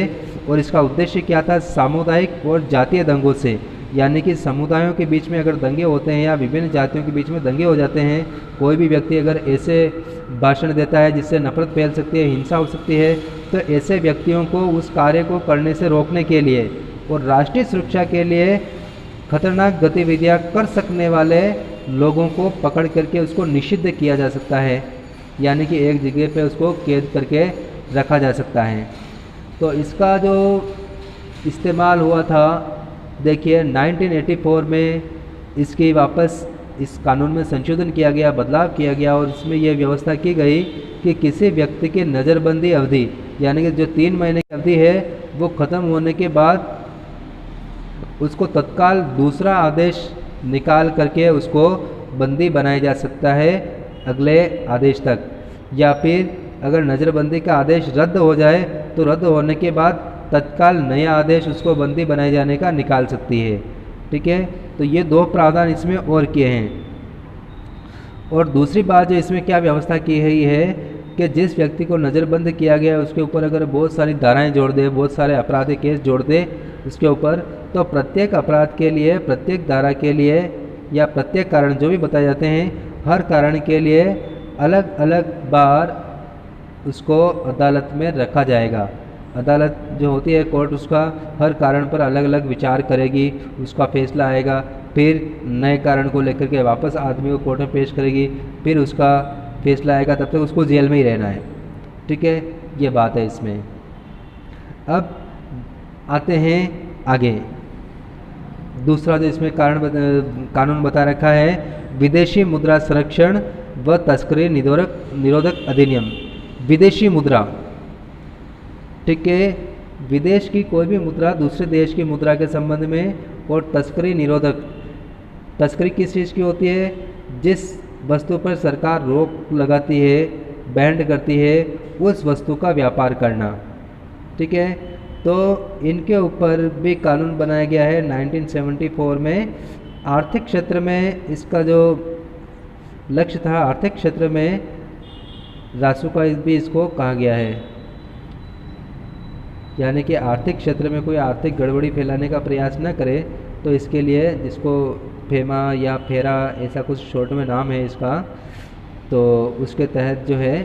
और इसका उद्देश्य क्या था, सामुदायिक और जातीय दंगों से, यानी कि समुदायों के बीच में अगर दंगे होते हैं या विभिन्न जातियों के बीच में दंगे हो जाते हैं, कोई भी व्यक्ति अगर ऐसे भाषण देता है जिससे नफरत फैल सकती है, हिंसा हो सकती है, तो ऐसे व्यक्तियों को उस कार्य को करने से रोकने के लिए और राष्ट्रीय सुरक्षा के लिए खतरनाक गतिविधियां कर सकने वाले लोगों को पकड़ करके उसको निषिद्ध किया जा सकता है, यानी कि एक जगह पे उसको कैद करके रखा जा सकता है। तो इसका जो इस्तेमाल हुआ था, देखिए 1984 में इसकी वापस इस कानून में संशोधन किया गया, बदलाव किया गया, और इसमें यह व्यवस्था की गई कि किसी व्यक्ति की नज़रबंदी अवधि, यानी कि जो 3 महीने की अवधि है वो ख़त्म होने के बाद उसको तत्काल दूसरा आदेश निकाल करके उसको बंदी बनाया जा सकता है अगले आदेश तक, या फिर अगर नज़रबंदी का आदेश रद्द हो जाए तो रद्द होने के बाद तत्काल नया आदेश उसको बंदी बनाए जाने का निकाल सकती है। ठीक है, तो ये 2 प्रावधान इसमें और किए हैं। और दूसरी बात जो इसमें क्या व्यवस्था की गई है कि जिस व्यक्ति को नज़रबंद किया गया उसके ऊपर अगर बहुत सारी धाराएं जोड़ दे, बहुत सारे आपराधिक केस जोड़ दे उसके ऊपर, तो प्रत्येक अपराध के लिए, प्रत्येक धारा के लिए या प्रत्येक कारण जो भी बताए जाते हैं, हर कारण के लिए अलग अलग बार उसको अदालत में रखा जाएगा। अदालत जो होती है कोर्ट, उसका हर कारण पर अलग अलग विचार करेगी, उसका फैसला आएगा, फिर नए कारण को लेकर के वापस आदमी को कोर्ट में पेश करेगी, फिर उसका फैसला आएगा, तब तक उसको जेल में ही रहना है। ठीक है, ये बात है इसमें। अब आते हैं आगे, दूसरा जो इसमें कानून बता रखा है, विदेशी मुद्रा संरक्षण व तस्करी निरोधक अधिनियम। विदेशी मुद्रा, ठीक है, विदेश की कोई भी मुद्रा दूसरे देश की मुद्रा के संबंध में, और तस्करी निरोधक, तस्करी किस चीज़ की होती है, जिस वस्तु पर सरकार रोक लगाती है, बैंड करती है, उस वस्तु का व्यापार करना। ठीक है, तो इनके ऊपर भी कानून बनाया गया है 1974 में। आर्थिक क्षेत्र में इसका जो लक्ष्य था, आर्थिक क्षेत्र में रासुका भी इसको कहा गया है, यानी कि आर्थिक क्षेत्र में कोई आर्थिक गड़बड़ी फैलाने का प्रयास न करे, तो इसके लिए, जिसको फेमा या फेरा ऐसा कुछ शॉर्ट में नाम है इसका, तो उसके तहत जो है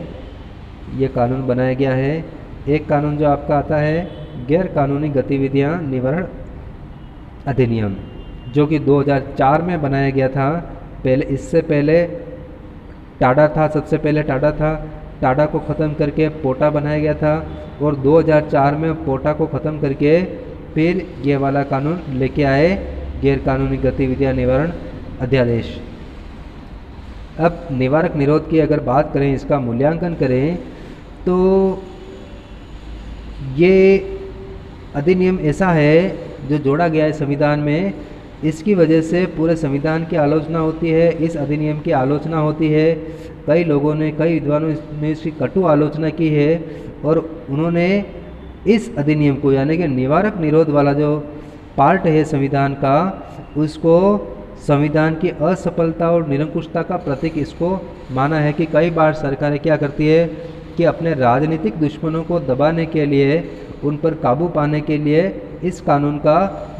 ये कानून बनाया गया है। एक कानून जो आपका आता है गैर कानूनी गतिविधियां निवारण अधिनियम, जो कि 2004 में बनाया गया था। पहले इससे पहले टाडा था, सबसे पहले टाडा था। टाडा को ख़त्म करके पोटा बनाया गया था और 2004 में पोटा को ख़त्म करके फिर ये वाला कानून लेके आए, गैर कानूनी गतिविधियां निवारण अध्यादेश। अब निवारक निरोध की अगर बात करें, इसका मूल्यांकन करें, तो ये अधिनियम ऐसा है जो जोड़ा गया है संविधान में, इसकी वजह से पूरे संविधान की आलोचना होती है, इस अधिनियम की आलोचना होती है। कई लोगों ने, कई विद्वानों ने इसकी कटु आलोचना की है और उन्होंने इस अधिनियम को, यानी कि निवारक निरोध वाला जो पार्ट है संविधान का, उसको संविधान की असफलता और निरंकुशता का प्रतीक इसको माना है। कि कई बार सरकारें क्या करती है कि अपने राजनीतिक दुश्मनों को दबाने के लिए, उन पर काबू पाने के लिए इस कानून का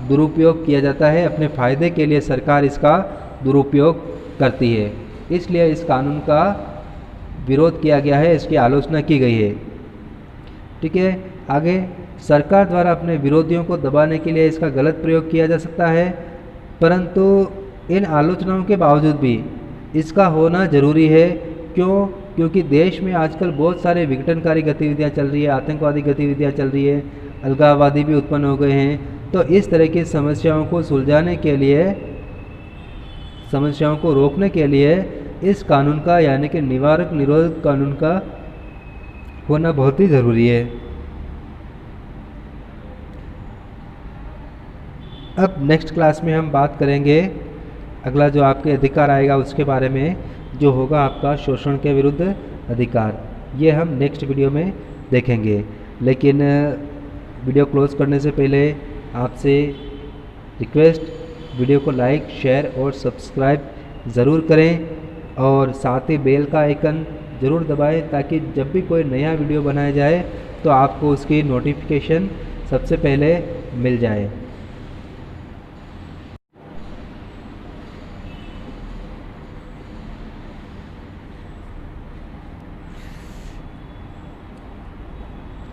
दुरुपयोग किया जाता है, अपने फ़ायदे के लिए सरकार इसका दुरुपयोग करती है। इसलिए इस कानून का विरोध किया गया है, इसकी आलोचना की गई है। ठीक है, आगे सरकार द्वारा अपने विरोधियों को दबाने के लिए इसका गलत प्रयोग किया जा सकता है, परंतु इन आलोचनाओं के बावजूद भी इसका होना ज़रूरी है। क्यों? क्योंकि देश में आजकल बहुत सारे विघटनकारी गतिविधियां चल रही है, आतंकवादी गतिविधियां चल रही है, अलगाववादी भी उत्पन्न हो गए हैं। तो इस तरह की समस्याओं को सुलझाने के लिए, समस्याओं को रोकने के लिए इस कानून का, यानी कि निवारक निरोध कानून का होना बहुत ही ज़रूरी है। अब नेक्स्ट क्लास में हम बात करेंगे, अगला जो आपके अधिकार आएगा उसके बारे में, जो होगा आपका शोषण के विरुद्ध अधिकार। ये हम नेक्स्ट वीडियो में देखेंगे। लेकिन वीडियो क्लोज करने से पहले आपसे रिक्वेस्ट, वीडियो को लाइक, शेयर और सब्सक्राइब ज़रूर करें और साथ ही बेल का आइकन ज़रूर दबाएं, ताकि जब भी कोई नया वीडियो बनाया जाए तो आपको उसकी नोटिफिकेशन सबसे पहले मिल जाए।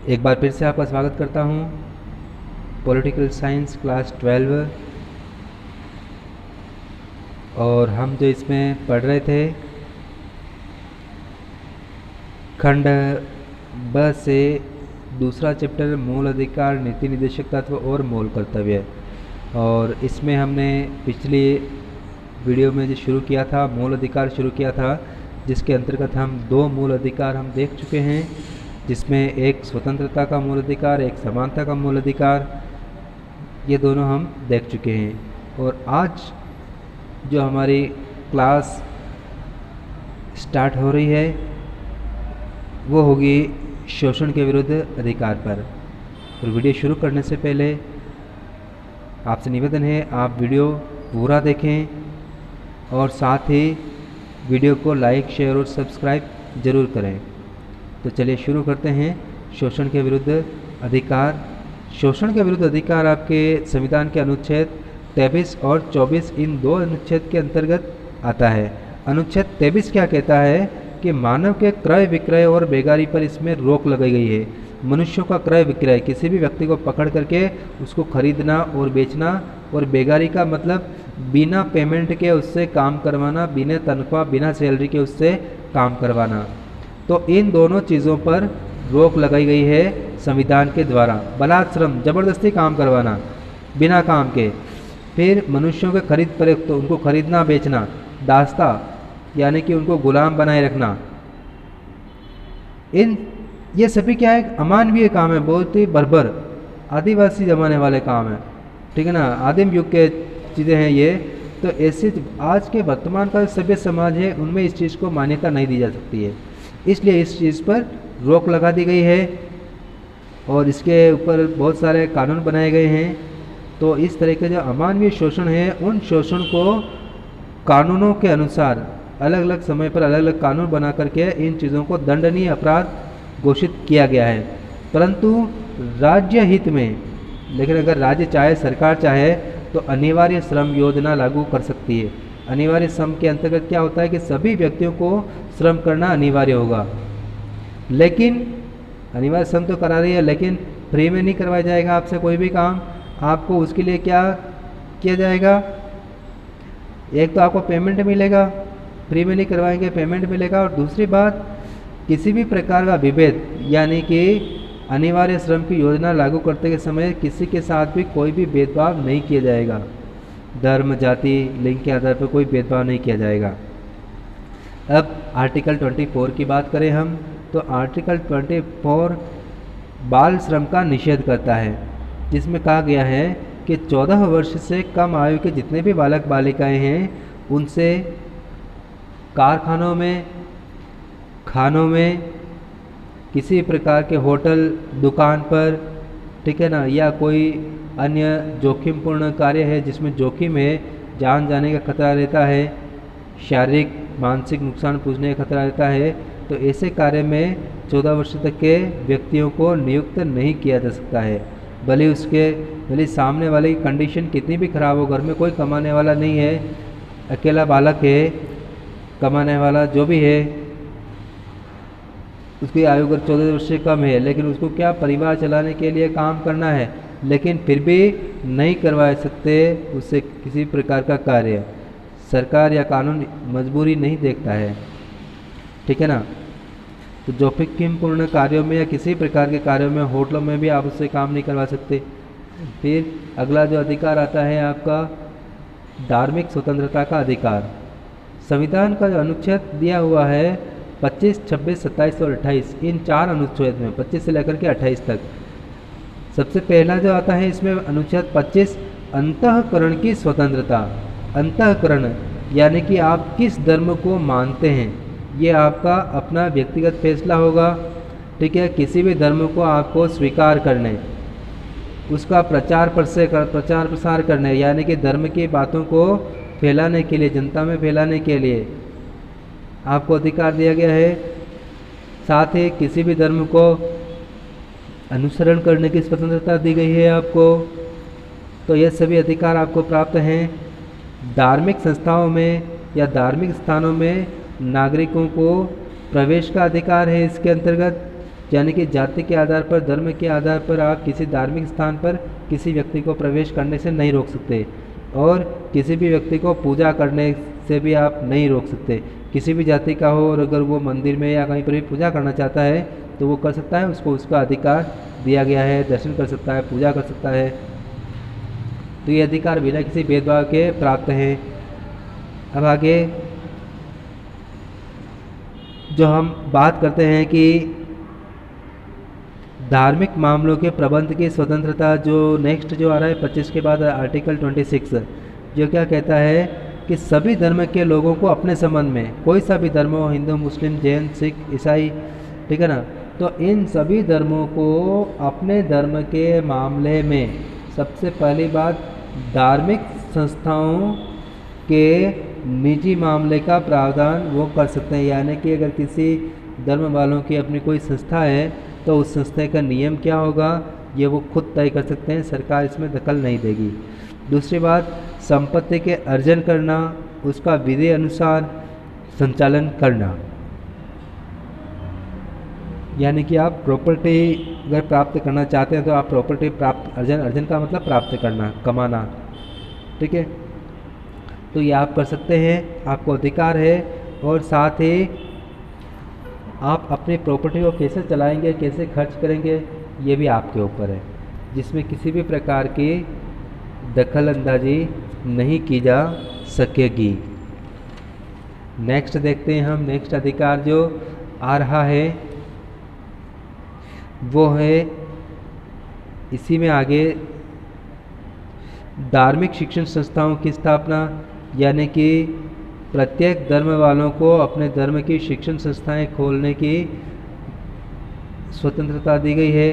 एक बार फिर से आपका स्वागत करता हूँ पॉलिटिकल साइंस क्लास 12, और हम जो इसमें पढ़ रहे थे खंड ब से दूसरा चैप्टर मूल अधिकार, नीति निर्देशक तत्व और मूल कर्तव्य। और इसमें हमने पिछली वीडियो में जो शुरू किया था, मूल अधिकार शुरू किया था, जिसके अंतर्गत हम 2 मूल अधिकार हम देख चुके हैं, जिसमें एक स्वतंत्रता का मूल अधिकार, एक समानता का मूल अधिकार, ये दोनों हम देख चुके हैं। और आज जो हमारी क्लास स्टार्ट हो रही है वो होगी शोषण के विरुद्ध अधिकार पर। और वीडियो शुरू करने से पहले आपसे निवेदन है, आप वीडियो पूरा देखें और साथ ही वीडियो को लाइक, शेयर और सब्सक्राइब ज़रूर करें। तो चलिए शुरू करते हैं। शोषण के विरुद्ध अधिकार। शोषण के विरुद्ध अधिकार आपके संविधान के अनुच्छेद 23 और 24, इन 2 अनुच्छेद के अंतर्गत आता है। अनुच्छेद 23 क्या कहता है कि मानव के क्रय विक्रय और बेगारी पर इसमें रोक लगाई गई है। मनुष्यों का क्रय विक्रय, किसी भी व्यक्ति को पकड़ करके उसको खरीदना और बेचना, और बेगारी का मतलब बिना पेमेंट के उससे काम करवाना, बिना तनख्वाह, बिना सैलरी के उससे काम करवाना। तो इन दोनों चीज़ों पर रोक लगाई गई है संविधान के द्वारा। बलात्श्रम, ज़बरदस्ती काम करवाना बिना काम के। फिर मनुष्यों के खरीद फरोख्त, तो उनको खरीदना बेचना। दास्ता यानी कि उनको गुलाम बनाए रखना। ये सभी क्या है, अमानवीय काम है, बहुत ही बर्बर आदिवासी जमाने वाले काम है, ठीक है ना, आदिम युग के चीज़ें हैं ये। तो ऐसे आज के वर्तमान का सभ्य समाज है, उनमें इस चीज़ को मान्यता नहीं दी जा सकती है, इसलिए इस चीज़ पर रोक लगा दी गई है और इसके ऊपर बहुत सारे कानून बनाए गए हैं। तो इस तरह के जो अमानवीय शोषण है, उन शोषण को कानूनों के अनुसार अलग अलग समय पर अलग अलग कानून बना करके इन चीज़ों को दंडनीय अपराध घोषित किया गया है। परंतु राज्य हित में, लेकिन अगर राज्य चाहे, सरकार चाहे, तो अनिवार्य श्रम योजना लागू कर सकती है। अनिवार्य श्रम के अंतर्गत क्या होता है कि सभी व्यक्तियों को श्रम करना अनिवार्य होगा। लेकिन अनिवार्य श्रम तो करा रही है, लेकिन फ्री में नहीं करवाया जाएगा आपसे कोई भी काम, आपको उसके लिए क्या किया जाएगा, एक तो आपको पेमेंट मिलेगा, फ्री में नहीं करवाएंगे पेमेंट मिलेगा, और दूसरी बात किसी भी प्रकार का विभेद यानी कि अनिवार्य श्रम की योजना लागू करते के समय किसी के साथ भी कोई भी भेदभाव नहीं किया जाएगा, धर्म जाति लिंग के आधार पर कोई भेदभाव नहीं किया जाएगा। अब आर्टिकल 24 की बात करें हम, तो आर्टिकल 24 बाल श्रम का निषेध करता है, जिसमें कहा गया है कि 14 वर्ष से कम आयु के जितने भी बालक बालिकाएं हैं उनसे कारखानों में, खानों में, किसी प्रकार के होटल दुकान पर, ठीक है ना, या कोई अन्य जोखिमपूर्ण कार्य है जिसमें जोखिम है, जान जाने का खतरा रहता है, शारीरिक मानसिक नुकसान पहुंचने का खतरा रहता है, तो ऐसे कार्य में 14 वर्ष तक के व्यक्तियों को नियुक्त नहीं किया जा सकता है। भले सामने वाले की कंडीशन कितनी भी खराब हो, घर में कोई कमाने वाला नहीं है, अकेला बालक है, कमाने वाला जो भी है, उसकी आयु अगर 14 वर्ष से कम है, लेकिन उसको क्या परिवार चलाने के लिए काम करना है, लेकिन फिर भी नहीं करवा सकते उससे किसी प्रकार का कार्य, सरकार या कानून मजबूरी नहीं देखता है, ठीक है ना। तो जोखिमपूर्ण कार्यों में या किसी प्रकार के कार्यों में, होटलों में भी आप उससे काम नहीं करवा सकते। फिर अगला जो अधिकार आता है आपका धार्मिक स्वतंत्रता का अधिकार। संविधान का जो अनुच्छेद दिया हुआ है 25, 26, 27 और 28, इन 4 अनुच्छेद में 25 से लेकर के 28 तक, सबसे पहला जो आता है इसमें अनुच्छेद 25 अंतःकरण की स्वतंत्रता। अंतःकरण यानी कि आप किस धर्म को मानते हैं ये आपका अपना व्यक्तिगत फैसला होगा, ठीक है। किसी भी धर्म को आपको स्वीकार करने, उसका प्रचार प्रसार करने, यानी कि धर्म की बातों को फैलाने के लिए, जनता में फैलाने के लिए आपको अधिकार दिया गया है। साथ ही किसी भी धर्म को अनुसरण करने की स्वतंत्रता दी गई है आपको। तो ये सभी अधिकार आपको प्राप्त हैं। धार्मिक संस्थाओं में या धार्मिक स्थानों में नागरिकों को प्रवेश का अधिकार है इसके अंतर्गत, यानी कि जाति के आधार पर, धर्म के आधार पर आप किसी धार्मिक स्थान पर किसी व्यक्ति को प्रवेश करने से नहीं रोक सकते, और किसी भी व्यक्ति को पूजा करने से भी आप नहीं रोक सकते। किसी भी जाति का हो और अगर वो मंदिर में या कहीं पर भी पूजा करना चाहता है तो वो कर सकता है, उसको उसका अधिकार दिया गया है, दर्शन कर सकता है, पूजा कर सकता है। तो ये अधिकार बिना किसी भेदभाव के प्राप्त हैं। अब आगे जो हम बात करते हैं कि धार्मिक मामलों के प्रबंध की स्वतंत्रता, जो नेक्स्ट जो आ रहा है 25 के बाद आर्टिकल 26, जो क्या कहता है कि सभी धर्म के लोगों को अपने संबंध में, कोई सा भी धर्म हो, हिंदू मुस्लिम जैन सिख ईसाई, ठीक है ना, तो इन सभी धर्मों को अपने धर्म के मामले में सबसे पहली बात धार्मिक संस्थाओं के निजी मामले का प्रावधान वो कर सकते हैं। यानी कि अगर किसी धर्म वालों की अपनी कोई संस्था है तो उस संस्था का नियम क्या होगा ये वो खुद तय कर सकते हैं, सरकार इसमें दखल नहीं देगी। दूसरी बात, संपत्ति के अर्जन करना, उसका विधि अनुसार संचालन करना, यानी कि आप प्रॉपर्टी अगर प्राप्त करना चाहते हैं तो आप प्रॉपर्टी प्राप्त, अर्जन का मतलब प्राप्त करना, कमाना, ठीक है, तो ये आप कर सकते हैं, आपको अधिकार है। और साथ ही आप अपनी प्रॉपर्टी को कैसे चलाएंगे, कैसे खर्च करेंगे, ये भी आपके ऊपर है, जिसमें किसी भी प्रकार की दखल अंदाजी नहीं की जा सकेगी। नेक्स्ट देखते हैं हम, नेक्स्ट अधिकार जो आ रहा है वो है इसी में आगे धार्मिक शिक्षण संस्थाओं की स्थापना, यानी कि प्रत्येक धर्म वालों को अपने धर्म की शिक्षण संस्थाएं खोलने की स्वतंत्रता दी गई है।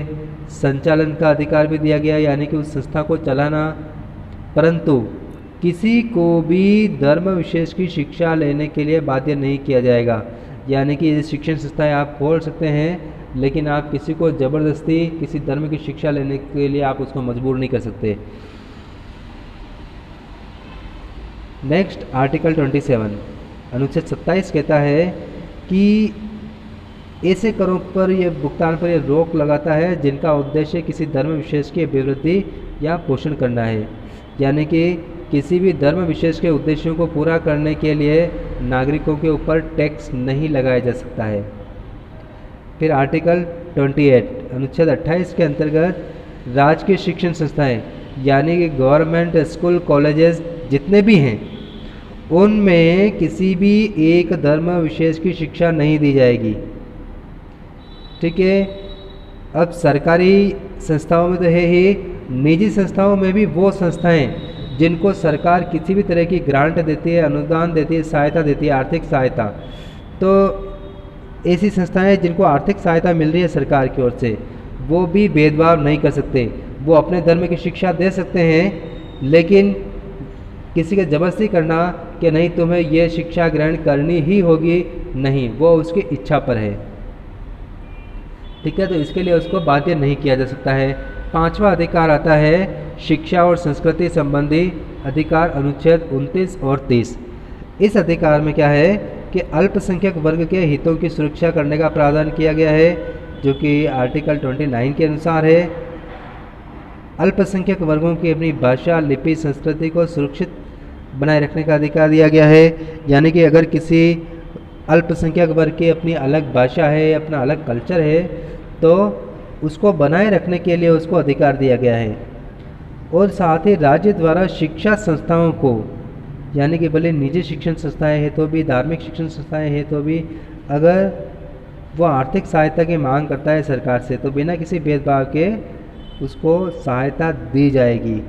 संचालन का अधिकार भी दिया गया, यानी कि उस संस्था को चलाना, परंतु किसी को भी धर्म विशेष की शिक्षा लेने के लिए बाध्य नहीं किया जाएगा। यानी कि ये शिक्षण संस्थाएं आप खोल सकते हैं, लेकिन आप किसी को ज़बरदस्ती किसी धर्म की शिक्षा लेने के लिए आप उसको मजबूर नहीं कर सकते। नेक्स्ट आर्टिकल 27 अनुच्छेद 27 कहता है कि ऐसे करों पर यह भुगतान पर यह रोक लगाता है जिनका उद्देश्य किसी धर्म विशेष की अभिवृद्धि या पोषण करना है। यानी कि किसी भी धर्म विशेष के उद्देश्यों को पूरा करने के लिए नागरिकों के ऊपर टैक्स नहीं लगाया जा सकता है। फिर आर्टिकल 28 अनुच्छेद 28 के अंतर्गत राज्य की शिक्षण संस्थाएं यानी कि गवर्नमेंट स्कूल कॉलेजेस जितने भी हैं उनमें किसी भी एक धर्म विशेष की शिक्षा नहीं दी जाएगी। ठीक है। अब सरकारी संस्थाओं में तो है ही, निजी संस्थाओं में भी वो संस्थाएं जिनको सरकार किसी भी तरह की ग्रांट देती है, अनुदान देती है, सहायता देती है, आर्थिक सहायता, तो ऐसी संस्थाएं जिनको आर्थिक सहायता मिल रही है सरकार की ओर से, वो भी भेदभाव नहीं कर सकते। वो अपने धर्म की शिक्षा दे सकते हैं, लेकिन किसी का जबरदस्ती करना कि नहीं तुम्हें ये शिक्षा ग्रहण करनी ही होगी, नहीं, वो उसकी इच्छा पर है। ठीक है, तो इसके लिए उसको बाध्य नहीं किया जा सकता है। पांचवा अधिकार आता है शिक्षा और संस्कृति संबंधी अधिकार, अनुच्छेद 29 और 30। इस अधिकार में क्या है कि अल्पसंख्यक वर्ग के हितों की सुरक्षा करने का प्रावधान किया गया है, जो कि आर्टिकल 29 के अनुसार है। अल्पसंख्यक वर्गों की अपनी भाषा, लिपि, संस्कृति को सुरक्षित बनाए रखने का अधिकार दिया गया है। यानी कि अगर किसी अल्पसंख्यक वर्ग की अपनी अलग भाषा है, अपना अलग कल्चर है, तो उसको बनाए रखने के लिए उसको अधिकार दिया गया है। और साथ ही राज्य द्वारा शिक्षा संस्थाओं को, यानी कि भले निजी शिक्षण संस्थाएं हैं तो भी, धार्मिक शिक्षण संस्थाएं हैं तो भी, अगर वो आर्थिक सहायता की मांग करता है सरकार से तो बिना किसी भेदभाव के उसको सहायता दी जाएगी।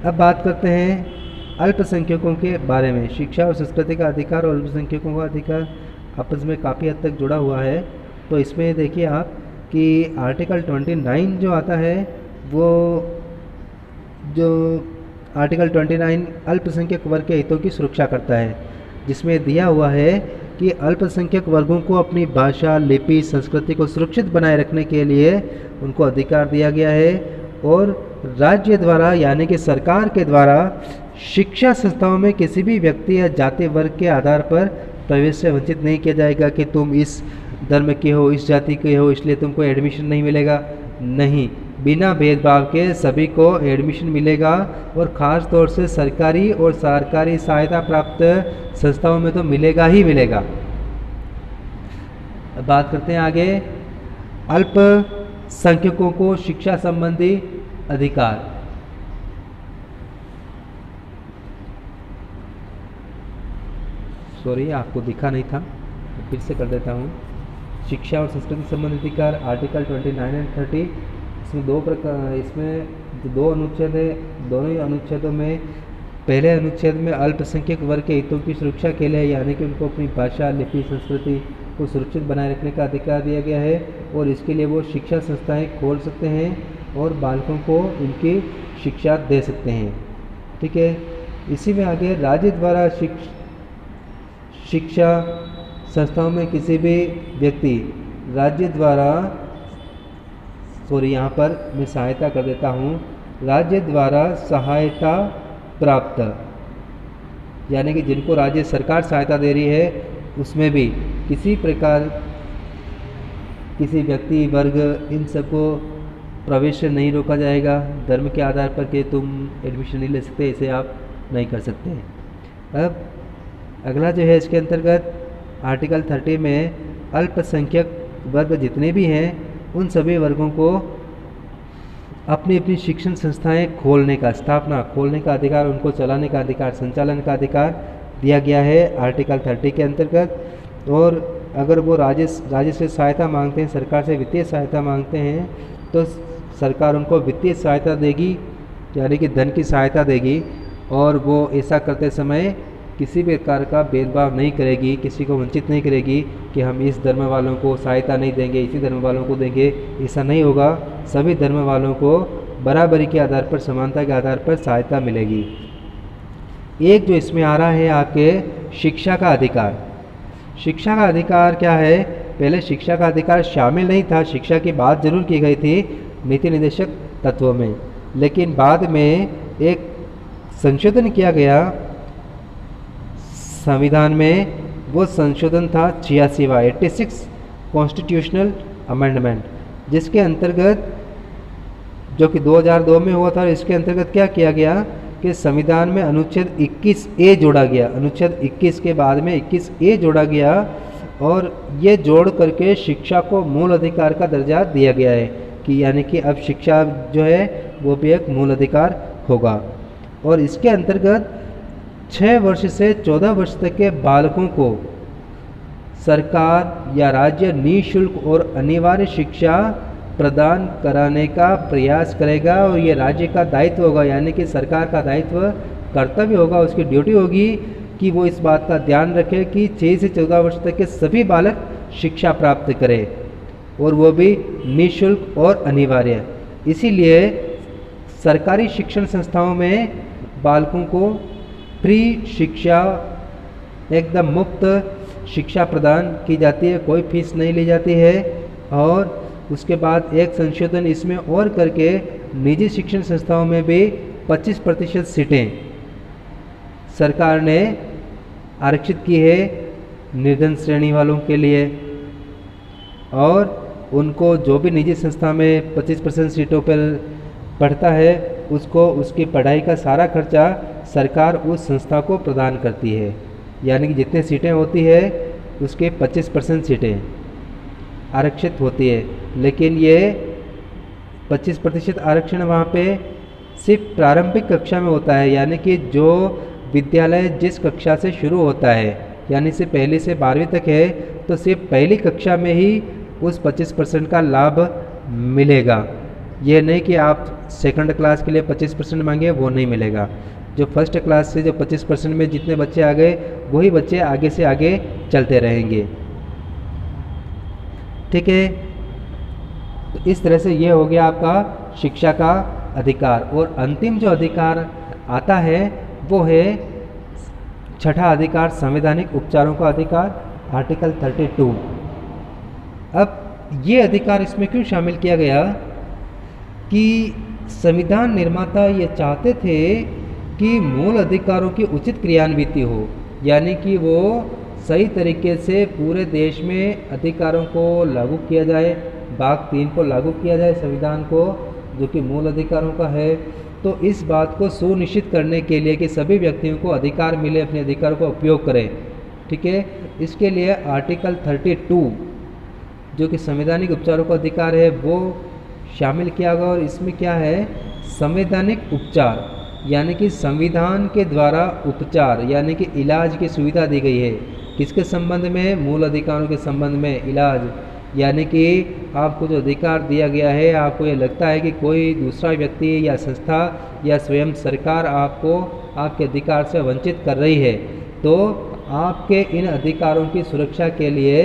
अब बात करते हैं अल्पसंख्यकों के बारे में। शिक्षा और संस्कृति का अधिकार और अल्पसंख्यकों का अधिकार आपस में काफ़ी हद तक जुड़ा हुआ है। तो इसमें देखिए आप कि आर्टिकल 29 जो आता है, वो जो आर्टिकल 29 अल्पसंख्यक वर्ग के हितों की सुरक्षा करता है, जिसमें दिया हुआ है कि अल्पसंख्यक वर्गों को अपनी भाषा, लिपि, संस्कृति को सुरक्षित बनाए रखने के लिए उनको अधिकार दिया गया है। और राज्य द्वारा यानी कि सरकार के द्वारा शिक्षा संस्थाओं में किसी भी व्यक्ति या जाति वर्ग के आधार पर प्रवेश से वंचित नहीं किया जाएगा कि तुम इस धर्म के हो, इस जाति के हो, इसलिए तुमको एडमिशन नहीं मिलेगा। नहीं, बिना भेदभाव के सभी को एडमिशन मिलेगा, और ख़ास तौर से सरकारी और सरकारी सहायता प्राप्त संस्थाओं में तो मिलेगा ही मिलेगा। अब बात करते हैं आगे अल्पसंख्यकों को शिक्षा संबंधी अधिकार। सॉरी, आपको दिखा नहीं था, तो फिर से कर देता हूँ। शिक्षा और संस्कृति संबंधी अधिकार आर्टिकल 29 एंड 30। इसमें दो अनुच्छेद है। दोनों ही अनुच्छेदों में पहले अनुच्छेद में अल्पसंख्यक वर्ग के हितों की सुरक्षा के लिए, यानी कि उनको अपनी भाषा, लिपि, संस्कृति को सुरक्षित बनाए रखने का अधिकार दिया गया है, और इसके लिए वो शिक्षा संस्थाएं खोल सकते हैं और बालकों को उनकी शिक्षा दे सकते हैं। ठीक है। इसी में आगे राज्य द्वारा शिक्षा संस्थाओं में किसी भी व्यक्ति राज्य द्वारा, यहाँ पर मैं सहायता कर देता हूँ, राज्य द्वारा सहायता प्राप्त, यानी कि जिनको राज्य सरकार सहायता दे रही है उसमें भी किसी प्रकार किसी व्यक्ति वर्ग इन सबको प्रवेश से नहीं रोका जाएगा धर्म के आधार पर कि तुम एडमिशन नहीं ले सकते, इसे आप नहीं कर सकते। अब अगला जो है इसके अंतर्गत आर्टिकल 30 में अल्पसंख्यक वर्ग जितने भी हैं उन सभी वर्गों को अपनी अपनी शिक्षण संस्थाएं खोलने का, स्थापना खोलने का अधिकार, उनको चलाने का अधिकार, संचालन का अधिकार दिया गया है आर्टिकल 30 के अंतर्गत। और अगर वो राज्य से सहायता मांगते हैं, सरकार से वित्तीय सहायता मांगते हैं, तो सरकार उनको वित्तीय सहायता देगी, यानी कि धन की सहायता देगी, और वो ऐसा करते समय किसी भी प्रकार का भेदभाव नहीं करेगी, किसी को वंचित नहीं करेगी कि हम इस धर्म वालों को सहायता नहीं देंगे, इसी धर्म वालों को देंगे, ऐसा नहीं होगा। सभी धर्म वालों को बराबरी के आधार पर, समानता के आधार पर सहायता मिलेगी। एक जो इसमें आ रहा है आपके शिक्षा का अधिकार। शिक्षा का अधिकार क्या है? पहले शिक्षा का अधिकार शामिल नहीं था, शिक्षा की बात जरूर की गई थी नीति निर्देशक तत्वों में, लेकिन बाद में एक संशोधन किया गया संविधान में वो संशोधन था 86वां 86 कॉन्स्टिट्यूशनल अमेंडमेंट, जिसके अंतर्गत, जो कि 2002 में हुआ था, इसके अंतर्गत क्या किया गया कि संविधान में अनुच्छेद 21A जोड़ा गया। अनुच्छेद 21 के बाद में 21A जोड़ा गया और ये जोड़ करके शिक्षा को मूल अधिकार का दर्जा दिया गया है कि यानी कि अब शिक्षा जो है वो भी एक मूल अधिकार होगा। और इसके अंतर्गत 6 वर्ष से 14 वर्ष तक के बालकों को सरकार या राज्य निःशुल्क और अनिवार्य शिक्षा प्रदान कराने का प्रयास करेगा और ये राज्य का दायित्व होगा, यानी कि सरकार का दायित्व, कर्तव्य होगा, उसकी ड्यूटी होगी कि वो इस बात का ध्यान रखे कि 6 से 14 वर्ष तक के सभी बालक शिक्षा प्राप्त करें और वो भी निःशुल्क और अनिवार्य। इसीलिए सरकारी शिक्षण संस्थाओं में बालकों को फ्री शिक्षा, एकदम मुफ्त शिक्षा प्रदान की जाती है, कोई फीस नहीं ली जाती है। और उसके बाद एक संशोधन इसमें और करके निजी शिक्षण संस्थाओं में भी 25% सीटें सरकार ने आरक्षित की है निर्धन श्रेणी वालों के लिए, और उनको जो भी निजी संस्था में 25% सीटों पर पढ़ता है उसको उसकी पढ़ाई का सारा खर्चा सरकार उस संस्था को प्रदान करती है, यानी कि जितने सीटें होती है उसके 25% सीटें आरक्षित होती है। लेकिन ये 25% आरक्षण वहाँ पे सिर्फ प्रारंभिक कक्षा में होता है, यानी कि जो विद्यालय जिस कक्षा से शुरू होता है, यानी से पहली से 12वीं तक है, तो सिर्फ पहली कक्षा में ही उस 25% का लाभ मिलेगा। ये नहीं कि आप सेकंड क्लास के लिए 25% मांगे, वो नहीं मिलेगा। जो फर्स्ट क्लास से जो 25% में जितने बच्चे आ गए वही बच्चे आगे से आगे चलते रहेंगे। ठीक है, तो इस तरह से ये हो गया आपका शिक्षा का अधिकार। और अंतिम जो अधिकार आता है वो है छठा अधिकार, संवैधानिक उपचारों का अधिकार, आर्टिकल 32। अब ये अधिकार इसमें क्यों शामिल किया गया कि संविधान निर्माता ये चाहते थे कि मूल अधिकारों की उचित क्रियान्विति हो, यानी कि वो सही तरीके से पूरे देश में अधिकारों को लागू किया जाए, भाग 3 को लागू किया जाए संविधान को, जो कि मूल अधिकारों का है। तो इस बात को सुनिश्चित करने के लिए कि सभी व्यक्तियों को अधिकार मिले, अपने अधिकार का उपयोग करें। ठीक है, इसके लिए आर्टिकल 32 जो कि संवैधानिक उपचारों का अधिकार है वो शामिल किया गया। और इसमें क्या है, संवैधानिक उपचार यानी कि संविधान के द्वारा उपचार यानी कि इलाज की सुविधा दी गई है। किसके संबंध में? मूल अधिकारों के संबंध में इलाज, यानी कि आपको जो अधिकार दिया गया है, आपको ये लगता है कि कोई दूसरा व्यक्ति या संस्था या स्वयं सरकार आपको आपके अधिकार से वंचित कर रही है, तो आपके इन अधिकारों की सुरक्षा के लिए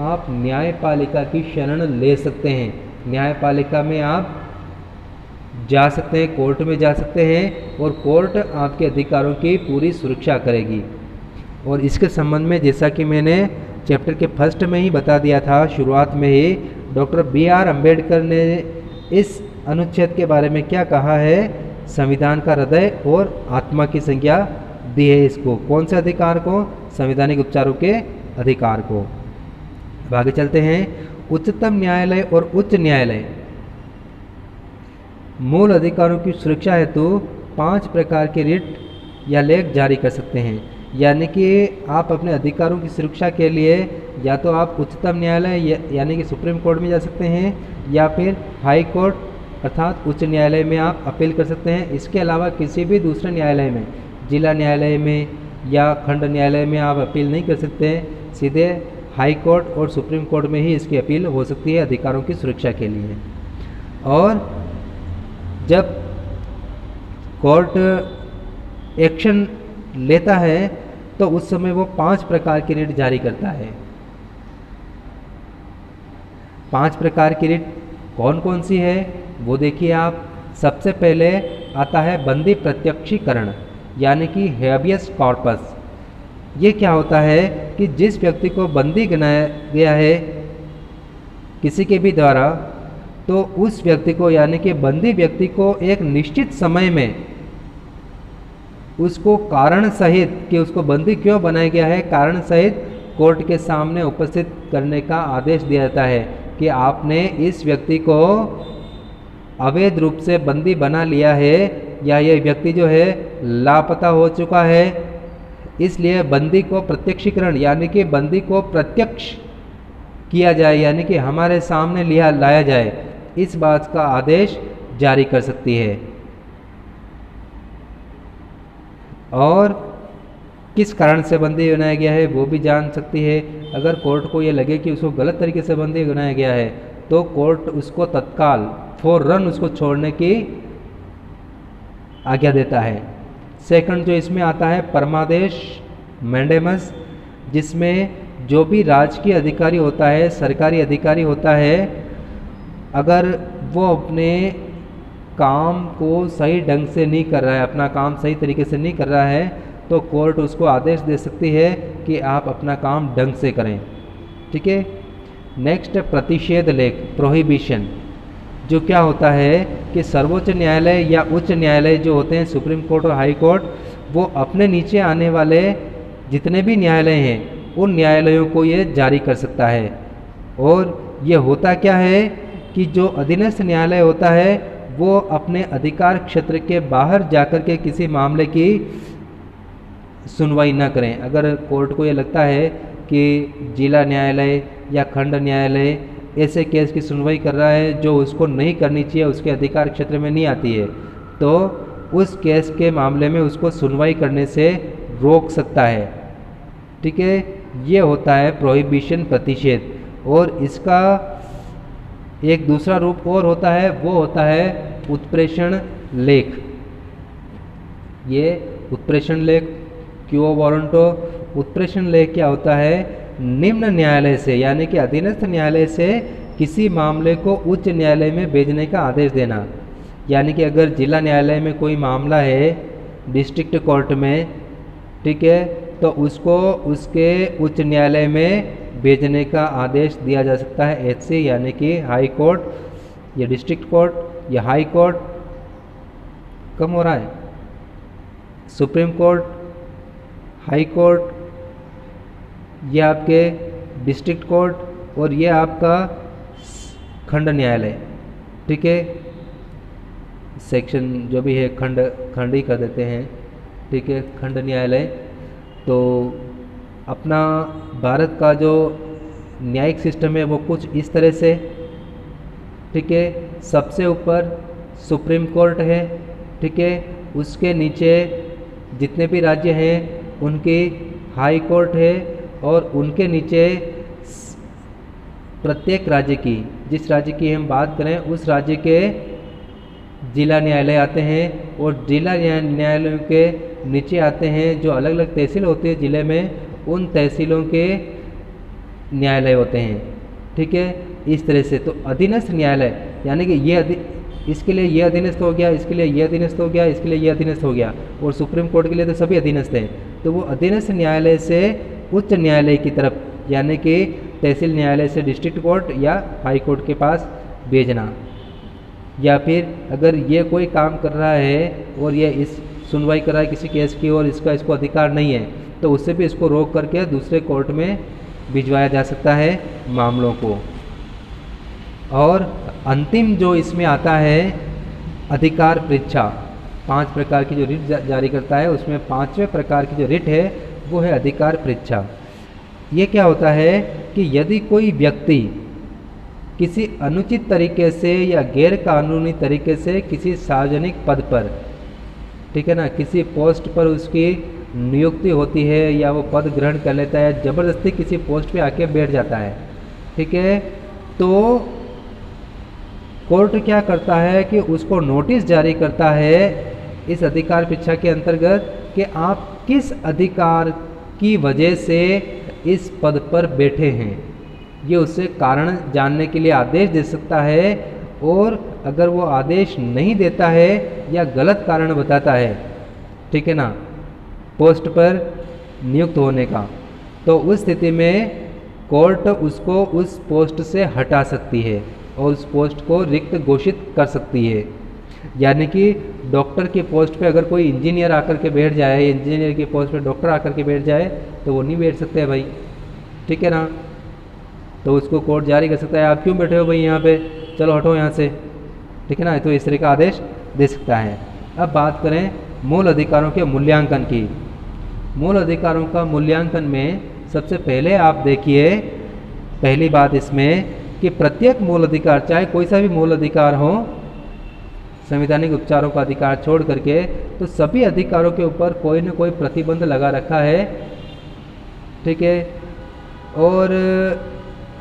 आप न्यायपालिका की शरण ले सकते हैं। न्यायपालिका में आप जा सकते हैं, कोर्ट में जा सकते हैं और कोर्ट आपके अधिकारों की पूरी सुरक्षा करेगी। और इसके संबंध में जैसा कि मैंने चैप्टर के फर्स्ट में ही बता दिया था, शुरुआत में ही, डॉक्टर BR अम्बेडकर ने इस अनुच्छेद के बारे में क्या कहा है, संविधान का हृदय और आत्मा की संज्ञा दी है इसको। कौन से अधिकार को? संवैधानिक उपचारों के अधिकार को। अब आगे चलते हैं। उच्चतम न्यायालय और उच्च न्यायालय मूल अधिकारों की सुरक्षा हेतु 5 प्रकार के रिट या लेख जारी कर सकते हैं, यानी कि आप अपने अधिकारों की सुरक्षा के लिए या तो आप उच्चतम न्यायालय यानी कि सुप्रीम कोर्ट में जा सकते हैं, या फिर हाई कोर्ट अर्थात उच्च न्यायालय में आप अपील कर सकते हैं। इसके अलावा किसी भी दूसरे न्यायालय में, जिला न्यायालय में या खंड न्यायालय में आप अपील नहीं कर सकते हैं। सीधे हाई कोर्ट और सुप्रीम कोर्ट में ही इसकी अपील हो सकती है अधिकारों की सुरक्षा के लिए। और जब कोर्ट एक्शन लेता है तो उस समय वो 5 प्रकार की रिट जारी करता है। 5 प्रकार की रिट कौन कौन सी है वो देखिए आप। सबसे पहले आता है बंदी प्रत्यक्षीकरण यानी कि हेबियस कॉर्पस। ये क्या होता है कि जिस व्यक्ति को बंदी बनाया गया है किसी के भी द्वारा, तो उस व्यक्ति को यानी कि बंदी व्यक्ति को एक निश्चित समय में उसको कारण सहित कि उसको बंदी क्यों बनाया गया है, कारण सहित कोर्ट के सामने उपस्थित करने का आदेश दिया जाता है कि आपने इस व्यक्ति को अवैध रूप से बंदी बना लिया है या ये व्यक्ति जो है लापता हो चुका है, इसलिए बंदी को प्रत्यक्षीकरण यानी कि बंदी को प्रत्यक्ष किया जाए, यानी कि हमारे सामने लाया जाए, इस बात का आदेश जारी कर सकती है। और किस कारण से बंदी बनाया गया है वो भी जान सकती है। अगर कोर्ट को ये लगे कि उसको गलत तरीके से बंदी बनाया गया है तो कोर्ट उसको तत्काल फौरन उसको छोड़ने की आज्ञा देता है। सेकंड जो इसमें आता है परमादेश मैंडेमस, जिसमें जो भी राजकीय अधिकारी होता है, सरकारी अधिकारी होता है, अगर वो अपने काम को सही ढंग से नहीं कर रहा है, अपना काम सही तरीके से नहीं कर रहा है, तो कोर्ट उसको आदेश दे सकती है कि आप अपना काम ढंग से करें। ठीक है। नेक्स्ट प्रतिषेध लेख प्रोहिबिशन, जो क्या होता है कि सर्वोच्च न्यायालय या उच्च न्यायालय जो होते हैं, सुप्रीम कोर्ट और हाई कोर्ट, वो अपने नीचे आने वाले जितने भी न्यायालय हैं उन न्यायालयों को ये जारी कर सकता है। और ये होता क्या है कि जो अधीनस्थ न्यायालय होता है वो अपने अधिकार क्षेत्र के बाहर जाकर के किसी मामले की सुनवाई न करें। अगर कोर्ट को ये लगता है कि जिला न्यायालय या खंड न्यायालय ऐसे केस की सुनवाई कर रहा है जो उसको नहीं करनी चाहिए, उसके अधिकार क्षेत्र में नहीं आती है, तो उस केस के मामले में उसको सुनवाई करने से रोक सकता है। ठीक है। ये होता है प्रोहिबिशन प्रतिषेध। और इसका एक दूसरा रूप और होता है, वो होता है उत्प्रेषण लेख। ये उत्प्रेषण लेख क्यो वारंटो, उत्प्रेषण लेख क्या होता है, निम्न न्यायालय से यानी कि अधीनस्थ न्यायालय से किसी मामले को उच्च न्यायालय में भेजने का आदेश देना। यानी कि अगर जिला न्यायालय में कोई मामला है डिस्ट्रिक्ट कोर्ट में, ठीक है, तो उसको उसके उच्च न्यायालय में भेजने का आदेश दिया जा सकता है, एचसी यानी कि हाई कोर्ट या डिस्ट्रिक्ट कोर्ट या हाई कोर्ट, कम हो रहा है, सुप्रीम कोर्ट, हाई कोर्ट, ये आपके डिस्ट्रिक्ट कोर्ट और ये आपका खंड न्यायालय। ठीक है। सेक्शन जो भी है खंड ही कर देते हैं। ठीक है। खंड न्यायालय। तो अपना भारत का जो न्यायिक सिस्टम है वो कुछ इस तरह से, ठीक है, सबसे ऊपर सुप्रीम कोर्ट है, ठीक है, उसके नीचे जितने भी राज्य हैं उनकी हाई कोर्ट है और उनके नीचे प्रत्येक राज्य की, जिस राज्य की हम बात करें उस राज्य के जिला न्यायालय आते हैं और जिला न्यायालयों के नीचे आते हैं जो अलग अलग तहसील होती है जिले में, उन तहसीलों के न्यायालय होते हैं। ठीक है। इस तरह से तो अधीनस्थ न्यायालय यानी कि इसके लिए ये अधीनस्थ हो गया, इसके लिए ये अधीनस्थ हो गया, इसके लिए ये अधीनस्थ हो गया, और सुप्रीम कोर्ट के लिए तो सभी अधीनस्थ हैं। तो वो अधीनस्थ न्यायालय से उच्च न्यायालय की तरफ यानी कि तहसील न्यायालय से डिस्ट्रिक्ट कोर्ट या हाई कोर्ट के पास भेजना, या फिर अगर ये कोई काम कर रहा है और ये इस सुनवाई कर रहा है किसी केस की और इसको अधिकार नहीं है, तो उससे भी इसको रोक करके दूसरे कोर्ट में भिजवाया जा सकता है मामलों को। और अंतिम जो इसमें आता है अधिकार परीक्षा, 5 प्रकार की जो रिट जारी करता है उसमें 5वें प्रकार की जो रिट है वो है अधिकार परीक्षा। ये क्या होता है कि यदि कोई व्यक्ति किसी अनुचित तरीके से या गैर कानूनी तरीके से किसी सार्वजनिक पद पर, ठीक है ना, किसी पोस्ट पर उसकी नियुक्ति होती है या वो पद ग्रहण कर लेता है, ज़बरदस्ती किसी पोस्ट पे आके बैठ जाता है, ठीक है, तो कोर्ट क्या करता है कि उसको नोटिस जारी करता है इस अधिकार परीक्षा के अंतर्गत कि आप किस अधिकार की वजह से इस पद पर बैठे हैं, ये उससे कारण जानने के लिए आदेश दे सकता है। और अगर वो आदेश नहीं देता है या गलत कारण बताता है, ठीक है ना, पोस्ट पर नियुक्त होने का, तो उस स्थिति में कोर्ट उसको उस पोस्ट से हटा सकती है और उस पोस्ट को रिक्त घोषित कर सकती है। यानी कि डॉक्टर की पोस्ट पे अगर कोई इंजीनियर आकर के बैठ जाए, इंजीनियर की पोस्ट पे डॉक्टर आकर के बैठ जाए तो वो नहीं बैठ सकते भाई, ठीक है ना। तो उसको कोर्ट जारी कर सकता है, आप क्यों बैठे हो भाई यहाँ पे, चलो हटो यहाँ से, ठीक है ना। तो इस तरह का आदेश दे सकता है। अब बात करें मूल अधिकारों के मूल्यांकन की। मूल अधिकारों का मूल्यांकन में सबसे पहले आप देखिए, पहली बात इसमें कि प्रत्येक मूल अधिकार, चाहे कोई सा भी मूल अधिकार हो, संवैधानिक उपचारों का अधिकार छोड़ करके, तो सभी अधिकारों के ऊपर कोई न कोई प्रतिबंध लगा रखा है, ठीक है। और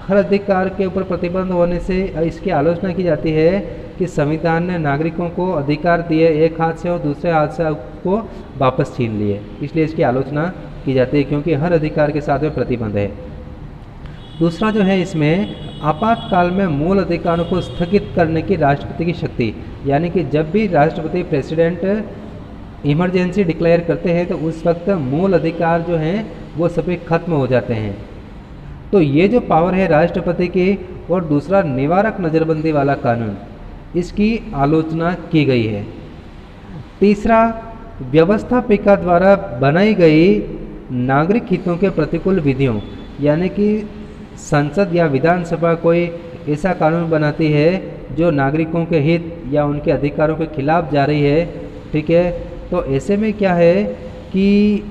हर अधिकार के ऊपर प्रतिबंध होने से इसकी आलोचना की जाती है कि संविधान ने नागरिकों को अधिकार दिए एक हाथ से और दूसरे हाथ से उसको वापस छीन लिए, इसलिए इसकी आलोचना की जाती है, क्योंकि हर अधिकार के साथ में प्रतिबंध है। दूसरा जो है इसमें आपातकाल में मूल अधिकारों को स्थगित करने की राष्ट्रपति की शक्ति, यानी कि जब भी राष्ट्रपति प्रेसिडेंट इमरजेंसी डिक्लेयर करते हैं तो उस वक्त मूल अधिकार जो हैं वो सभी खत्म हो जाते हैं। तो ये जो पावर है राष्ट्रपति की, और दूसरा निवारक नज़रबंदी वाला कानून, इसकी आलोचना की गई है। तीसरा, व्यवस्थापिका द्वारा बनाई गई नागरिक हितों के प्रतिकूल विधियों, यानी कि संसद या विधानसभा कोई ऐसा कानून बनाती है जो नागरिकों के हित या उनके अधिकारों के खिलाफ जा रही है, ठीक है। तो ऐसे में क्या है कि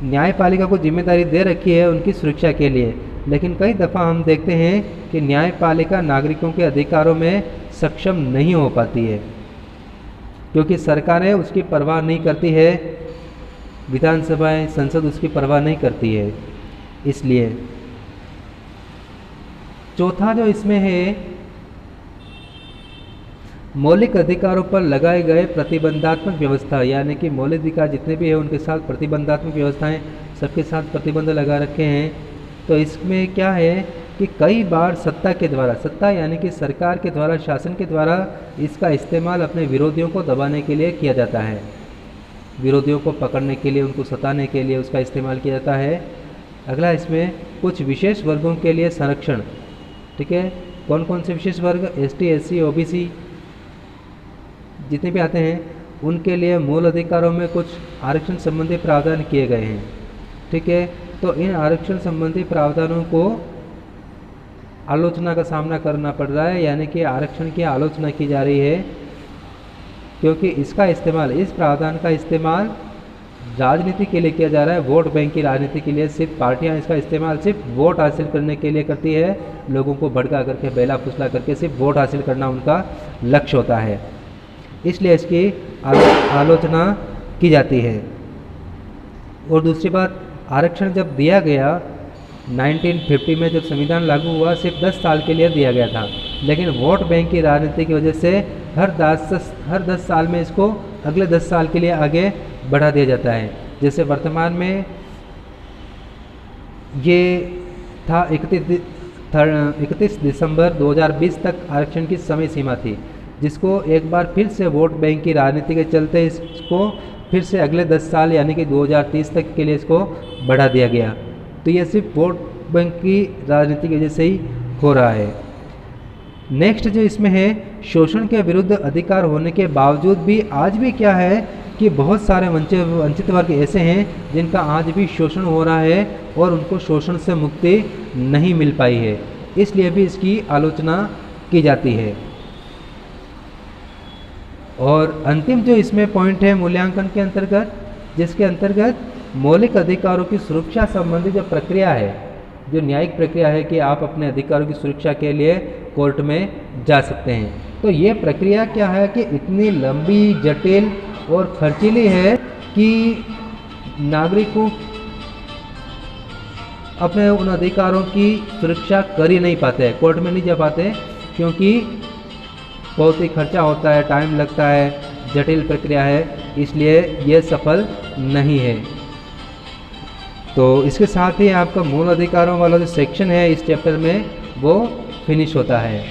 न्यायपालिका को जिम्मेदारी दे रखी है उनकी सुरक्षा के लिए, लेकिन कई दफ़ा हम देखते हैं कि न्यायपालिका नागरिकों के अधिकारों में सक्षम नहीं हो पाती है, क्योंकि सरकारें उसकी परवाह नहीं करती है, विधानसभाएं, संसद उसकी परवाह नहीं करती है। इसलिए चौथा जो इसमें है, मौलिक अधिकारों पर लगाए गए प्रतिबंधात्मक व्यवस्था, यानी कि मौलिक अधिकार जितने भी हैं उनके साथ प्रतिबंधात्मक व्यवस्थाएं, सबके साथ प्रतिबंध लगा रखे हैं। तो इसमें क्या है कि कई बार सत्ता के द्वारा, सत्ता यानी कि सरकार के द्वारा, शासन के द्वारा इसका इस्तेमाल अपने विरोधियों को दबाने के लिए किया जाता है, विरोधियों को पकड़ने के लिए, उनको सताने के लिए उसका इस्तेमाल किया जाता है। अगला इसमें कुछ विशेष वर्गों के लिए संरक्षण, ठीक है। कौन कौन से विशेष वर्ग, ST SC OBC जितने भी आते हैं उनके लिए मूल अधिकारों में कुछ आरक्षण संबंधी प्रावधान किए गए हैं, ठीक है। तो इन आरक्षण संबंधी प्रावधानों को आलोचना का सामना करना पड़ रहा है, यानी कि आरक्षण की आलोचना की जा रही है, क्योंकि इसका इस्तेमाल, इस प्रावधान का इस्तेमाल राजनीति के लिए किया जा रहा है, वोट बैंक की राजनीति के लिए। सिर्फ पार्टियां इसका इस्तेमाल सिर्फ वोट हासिल करने के लिए करती है, लोगों को भड़का करके, बेला फुसला करके सिर्फ वोट हासिल करना उनका लक्ष्य होता है, इसलिए इसकी आलोचना की जाती है। और दूसरी बात, आरक्षण जब दिया गया 1950 में, जब संविधान लागू हुआ, सिर्फ 10 साल के लिए दिया गया था, लेकिन वोट बैंक की राजनीति की वजह से हर 10 साल में इसको अगले 10 साल के लिए आगे बढ़ा दिया जाता है। जैसे वर्तमान में ये था 31 दिसंबर 2020 तक आरक्षण की समय सीमा थी, जिसको एक बार फिर से वोट बैंक की राजनीति के चलते इसको फिर से अगले 10 साल यानी कि 2030 तक के लिए इसको बढ़ा दिया गया। तो ये सिर्फ वोट बैंक की राजनीति की वजह से ही हो रहा है। नेक्स्ट जो इसमें है, शोषण के विरुद्ध अधिकार होने के बावजूद भी आज भी क्या है कि बहुत सारे वंचित वर्ग ऐसे हैं जिनका आज भी शोषण हो रहा है और उनको शोषण से मुक्ति नहीं मिल पाई है, इसलिए भी इसकी आलोचना की जाती है। और अंतिम जो इसमें पॉइंट है मूल्यांकन के अंतर्गत, जिसके अंतर्गत मौलिक अधिकारों की सुरक्षा संबंधी जो प्रक्रिया है, जो न्यायिक प्रक्रिया है कि आप अपने अधिकारों की सुरक्षा के लिए कोर्ट में जा सकते हैं। तो ये प्रक्रिया क्या है कि इतनी लंबी, जटिल और खर्चीली है कि नागरिकों अपने उन अधिकारों की सुरक्षा कर ही नहीं पाते, कोर्ट में नहीं जा पाते, क्योंकि बहुत ही खर्चा होता है, टाइम लगता है, जटिल प्रक्रिया है, इसलिए यह सफल नहीं है। तो इसके साथ ही आपका मूल अधिकारों वाला जो सेक्शन है इस चैप्टर में वो फिनिश होता है।